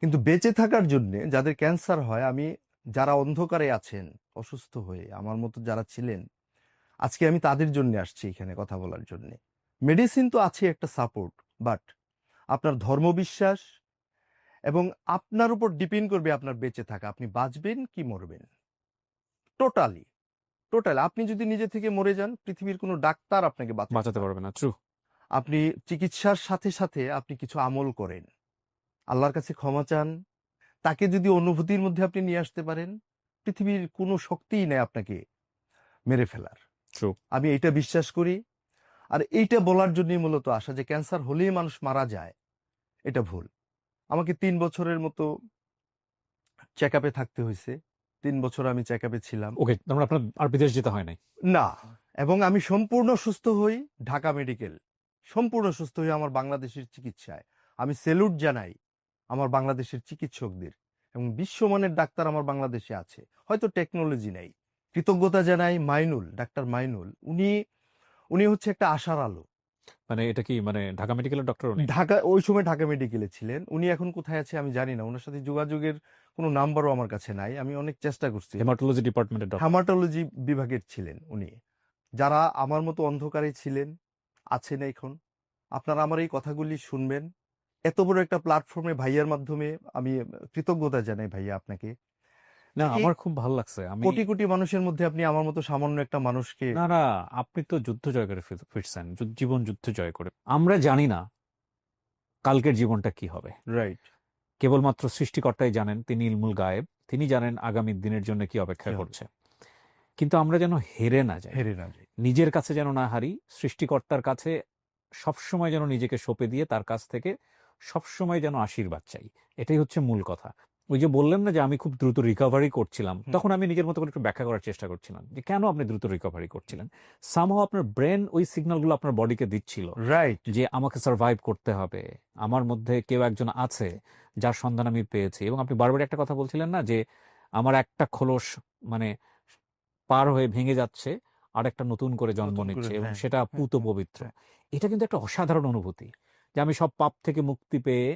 কিন্তু বেঁচে থাকার জন্য যাদের ক্যান্সার হয়, আমি যারা অন্ধকারে আছেন অসুস্থ হয়ে আমার মতো যারা ছিলেন, আজকে আমি তাদের জন্য আসছি এখানে কথা বলার জন্য। মেডিসিন তো আছে একটা সাপোর্ট, বাট আপনার ধর্মবিশ্বাস এবং আপনার উপর ডিপেন্ড করবে আপনার বেঁচে থাকা, আপনি বাঁচবেন কি মরবেন। টোটালি টোটাল আপনি যদি নিজে থেকে মরে যান, পৃথিবীর কোনো ডাক্তার আপনাকে বাঁচাতে পারবে না। ট্রু। আপনি চিকিৎসার সাথে সাথে আপনি কিছু আমল করেন, আল্লাহর কাছে ক্ষমা চান, তাকে যদি অনুভূতির মধ্যে আপনি নিয়ে আসতে পারেন, পৃথিবীর কোনো শক্তিই নেই আপনাকে মেরে ফেলার। ট্রু। আমি এটা বিশ্বাস করি। আর এইটা বলার জন্যই মূলত আসা, যে ক্যান্সার হলেই মানুষ মারা যায়, এটা ভুল। আমাকে 3 বছরের মতো চেক আপে থাকতে হয়েছে। 3 বছর আমি চেক আপে ছিলাম। ওকে, তার মানে আপনার আর বিদেশ যেতে হয় নাই? না, এবং আমি সম্পূর্ণ সুস্থ হই ঢাকা মেডিকেল, সম্পূর্ণ সুস্থ হই আমার বাংলাদেশের চিকিৎসায়। আমি স্যালুট জানাই আমার বাংলাদেশের চিকিৎসকদের, এবং বিশ্বমানের ডাক্তার আমার বাংলাদেশে আছে, হয়তো টেকনোলজি নেই। কৃতজ্ঞতা জানাই মাইনুল, ডাক্তার মাইনুল। উনি উনি হচ্ছে একটা আশার আলো। মানে এটা কি মানে ঢাকা মেডিকেলের ডক্টর উনি? ঢাকা, ওই সময় ঢাকা মেডিকেলে ছিলেন উনি, এখন কোথায় আছে আমি জানি না, ওনার সাথে যোগাযোগের কোনো নাম্বারও আমার কাছে নাই। আমি অনেক চেষ্টা করছি। হেমাটোলজি ডিপার্টমেন্টের ডক্টর। হেমাটোলজি বিভাগের ছিলেন উনি। যারা আমার মতো অন্ধকারে ছিলেন, আছেন এখন, আপনারা আমার এই কথাগুলি শুনবেন। এত বড় একটা প্ল্যাটফর্মে ভাইয়ার মাধ্যমে আমি কৃতজ্ঞতা জানাই ভাইয়া আপনাকে। না, এই আমার খুব ভালো লাগছে। আমি কোটি কোটি মানুষের মধ্যে আপনি আমার মতো সামান্য একটা মানুষকে, না না, আপনি তো যুদ্ধ জয় করে ফিরছেন, জীবন যুদ্ধ জয় করে। আমরা জানি না কালকের জীবনটা কি হবে। রাইট, কেবলমাত্র সৃষ্টিকর্তাই জানেন, তিনি ইলমুল গায়েব, তিনি জানেন আগামী দিনের জন্য কি অপেক্ষা কি হবে? করছে। কিন্তু আমরা যেন হেরে না যাই, হেরে না যাই। নিজের কাছে যেন না হারি, সৃষ্টিকর্তার কাছে সবসময় যেন নিজেকে সঁপে দিয়ে তার কাছ থেকে সবসময় যেন আশীর্বাদ চাই। এটাই হচ্ছে মূল কথা। ওই যে বললেন না যে আমি খুব দ্রুত রিকভারি করছিলাম, হুম। তখন আমি নিজের মতো করে একটু ব্যাখ্যা করার চেষ্টা করছিলাম যে কেন আপনি দ্রুত রিকভারি করছিলেন। সামহাও আপনার ব্রেন ওই সিগন্যালগুলো আপনার বডিকে দিচ্ছিল রাইট। যে আমাকে সার্ভাইভ করতে হবে, আমার মধ্যে কেউ একজন আছে যার সন্ধান আমি পেয়েছি। এবং আপনি বারবার একটা কথা বলছিলেন না যে আমার একটা খোলস মানে পার হয়ে ভেঙে যাচ্ছে, আর একটা নতুন করে জন্ম নতুন করে, নিচ্ছে এবং হ্যাঁ, সেটা হ্যাঁ, পুত হ্যাঁ, পবিত্র। হ্যাঁ। এটা কিন্তু একটা অসাধারণ অনুভূতি যে আমি সব পাপ থেকে মুক্তি পেয়ে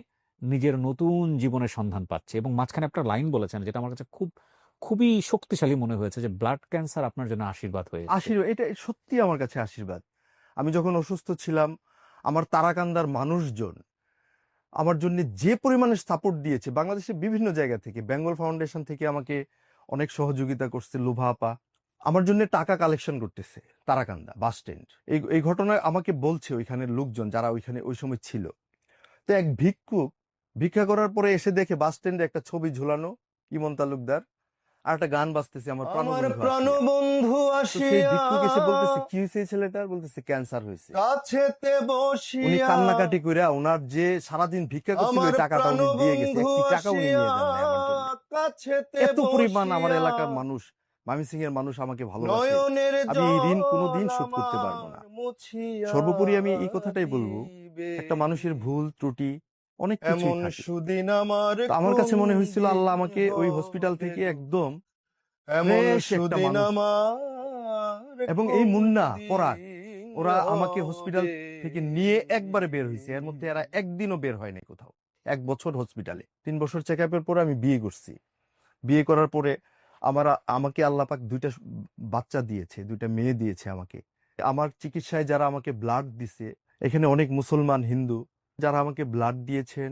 নিজের নতুন জীবনের সন্ধান পাচ্ছি। এবং মাঝখানে একটা লাইন বলেছেন যেটা আমার কাছে খুবই শক্তিশালী মনে হয়েছে, যে ব্লাড ক্যান্সার আপনার জন্য আশীর্বাদ হয়েছে। আশীর্বাদ, এটা সত্যি আমার কাছে আশীর্বাদ। আমি যখন অসুস্থ ছিলাম, আমার তারাকান্দার মানুষজন আমার জন্য যে পরিমাণে সাপোর্ট দিয়েছে, বাংলাদেশের বিভিন্ন জায়গা থেকে, বেঙ্গল ফাউন্ডেশন থেকে আমাকে অনেক সহযোগিতা করছে, লুভা আপা আমার জন্য টাকা কালেকশন করতেছে তারাকান্দা বাস স্ট্যান্ড। এই ঘটনায় আমাকে বলছে ওইখানের লোকজন যারা ওইখানে ওই সময় ছিল। তো এক ভিক্ষুক ভিক্ষা করার পরে এসে দেখে বাস স্ট্যান্ডে একটা ছবি ঝুলানো, ইমন তালুকদার, আর একটা গান বাজতেছে, আমার আমার প্রাণবন্ধু আসিয়া। প্রাণবন্ধু তো সেই আসিয়া ভিক্ষুক এসে বলতেছে কি হয়েছে এই ছেলেটার, বলতেছে ক্যান্সার হয়েছে। কাছেতে উনি বসিয়া কান্নাকাটি কইরা ওনার যে সারাদিন ভিক্ষা করছিল আমার ওই টাকাটা উনি দিয়ে গেছে, প্রাণবন্ধু একটি টাকা উনি আসিয়া নিয়ে যান নাই আমার জন্য। কাছেতে এত পরিমাণ আমার বসিয়া এলাকার মানুষ, ময়মনসিংহ এর মানুষ আমাকে ভালোবাসে, নয়নের আমি এই ঋণ কোনোদিন জল শোধ করতে পারবো আমার না। মুছিয়া সর্বোপরি আমি এই কথাটাই বলবো, দিবে, একটা মানুষের ভুল ত্রুটি অনেক কিছুই এমন থাকে। সুদিন আমার তো আমার কাছে মনে হয়েছিল আল্লাহ কোনদিন আমাকে ওই হসপিটাল হবে থেকে গো, একদম এমন ফ্রেশ একটা সুদিন মানুষ, আমার এবং এই মুন্না পরাগ, কোনদিন ওরা আমাকে হসপিটাল হবে। থেকে নিয়ে একবারে বের হয়েছে, এর মধ্যে এরা একদিনও বের হয় নাই কোথাও। 1 বছর হসপিটালে, 3 বছর চেক আপের পরে আমি বিয়ে করছি। বিয়ে করার পরে আমাকে আল্লাহ পাক 2টা বাচ্চা দিয়েছে, 2টা মেয়ে দিয়েছে আমাকে। আমার চিকিৎসায় যারা আমাকে ব্লাড দিছে, এখানে অনেক মুসলমান হিন্দু যারা আমাকে ব্লাড দিয়েছেন,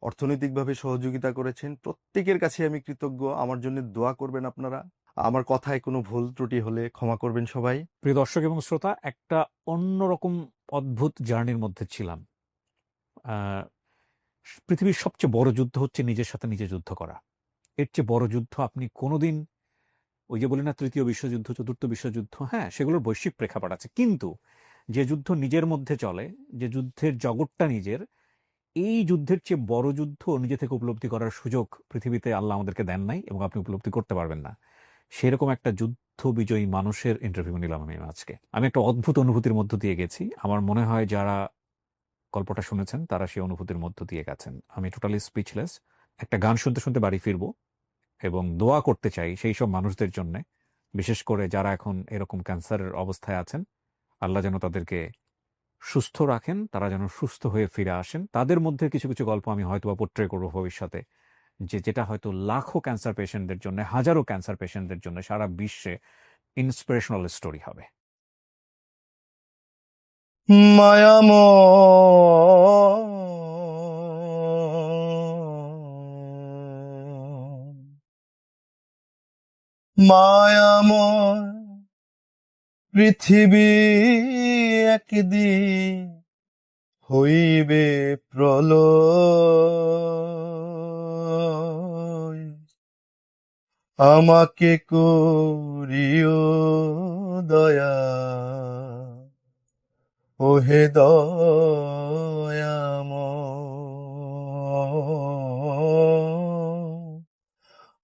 অর্থনৈতিকভাবে সহযোগিতা করেছেন, প্রত্যেকের কাছে আমি কৃতজ্ঞ। আমার জন্য দোয়া করবেন আপনারা। আমার কথায় কোনো ভুল ত্রুটি হলে ক্ষমা করবেন সবাই। প্রিয় দর্শক এবং শ্রোতা, একটা অন্যরকম অদ্ভুত জার্নির মধ্যে ছিলাম। আহ, পৃথিবীর সবচেয়ে বড় যুদ্ধ হচ্ছে নিজের সাথে নিজে যুদ্ধ করা। এর চেয়ে বড় যুদ্ধ আপনি কোনোদিন, ওই যে বলি না তৃতীয় বিশ্বযুদ্ধ, চতুর্থ বিশ্বযুদ্ধ, হ্যাঁ সেগুলোর বৈশ্বিক প্রেক্ষাপট আছে, কিন্তু যে যুদ্ধ নিজের মধ্যে চলে, যে যুদ্ধের জগৎটা নিজের, এই যুদ্ধের চেয়ে বড় যুদ্ধ নিজে থেকে উপলব্ধি করার সুযোগ পৃথিবীতে আল্লাহ আমাদেরকে দেন নাই এবং আপনি উপলব্ধি করতে পারবেন না। সেরকম একটা যুদ্ধ বিজয়ী মানুষের ইন্টারভিউ নিলাম আমি আজকে। আমি একটা অদ্ভুত অনুভূতির মধ্য দিয়ে গেছি। আমার মনে হয় যারা গল্পটা শুনেছেন তারা সেই অনুভূতির মধ্য দিয়ে গেছেন। আমি টোটালি স্পিচলেস। একটা গান শুনতে শুনতে বাড়ি ফিরবো এবং দোয়া করতে চাই সেই সব মানুষদের জন্য, বিশেষ করে যারা এখন এরকম ক্যান্সারের অবস্থায় আছেন। আল্লাহ যেন তাদেরকে সুস্থ রাখেন, তারা যেন সুস্থ হয়ে ফিরে আসেন। তাদের মধ্যে কিছু কিছু গল্প আমি হয়তো বা পোট্রে করবো ভবিষ্যতে, যেটা হয়তো লাখো ক্যান্সার পেশেন্টদের জন্য, হাজারো ক্যান্সার পেশেন্টদের জন্য সারা বিশ্বে ইন্সপিরেশনাল স্টোরি হবে। মায়াময় পৃথিবী একদিন হইবে প্রলয়, আমাকে করিও দয়া, ওহে দয়াময়,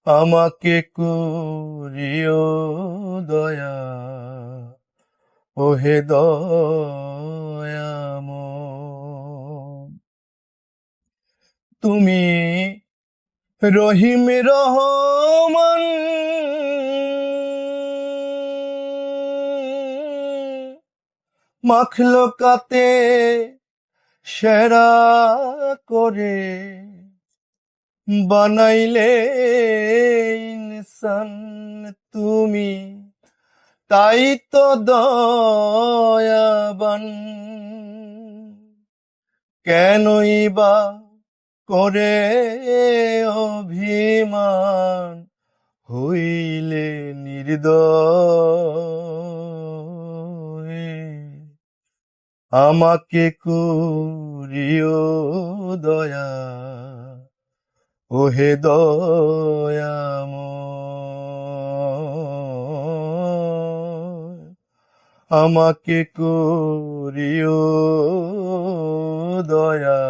আমাকে করিও দয়া, ওহে দয়াময়। তুমি রহিম রহমান, মাখলুকাতে সেরা করে বানাইলে ইনসান তুমি, তাই তো দয়াবান। কেনই বা করে অভিমান হইলে নির্দয়, আমাকে করিও দয়া, ওহে দয়াময়, আমাকে করিও দয়া,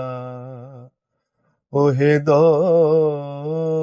ওহে দয়াল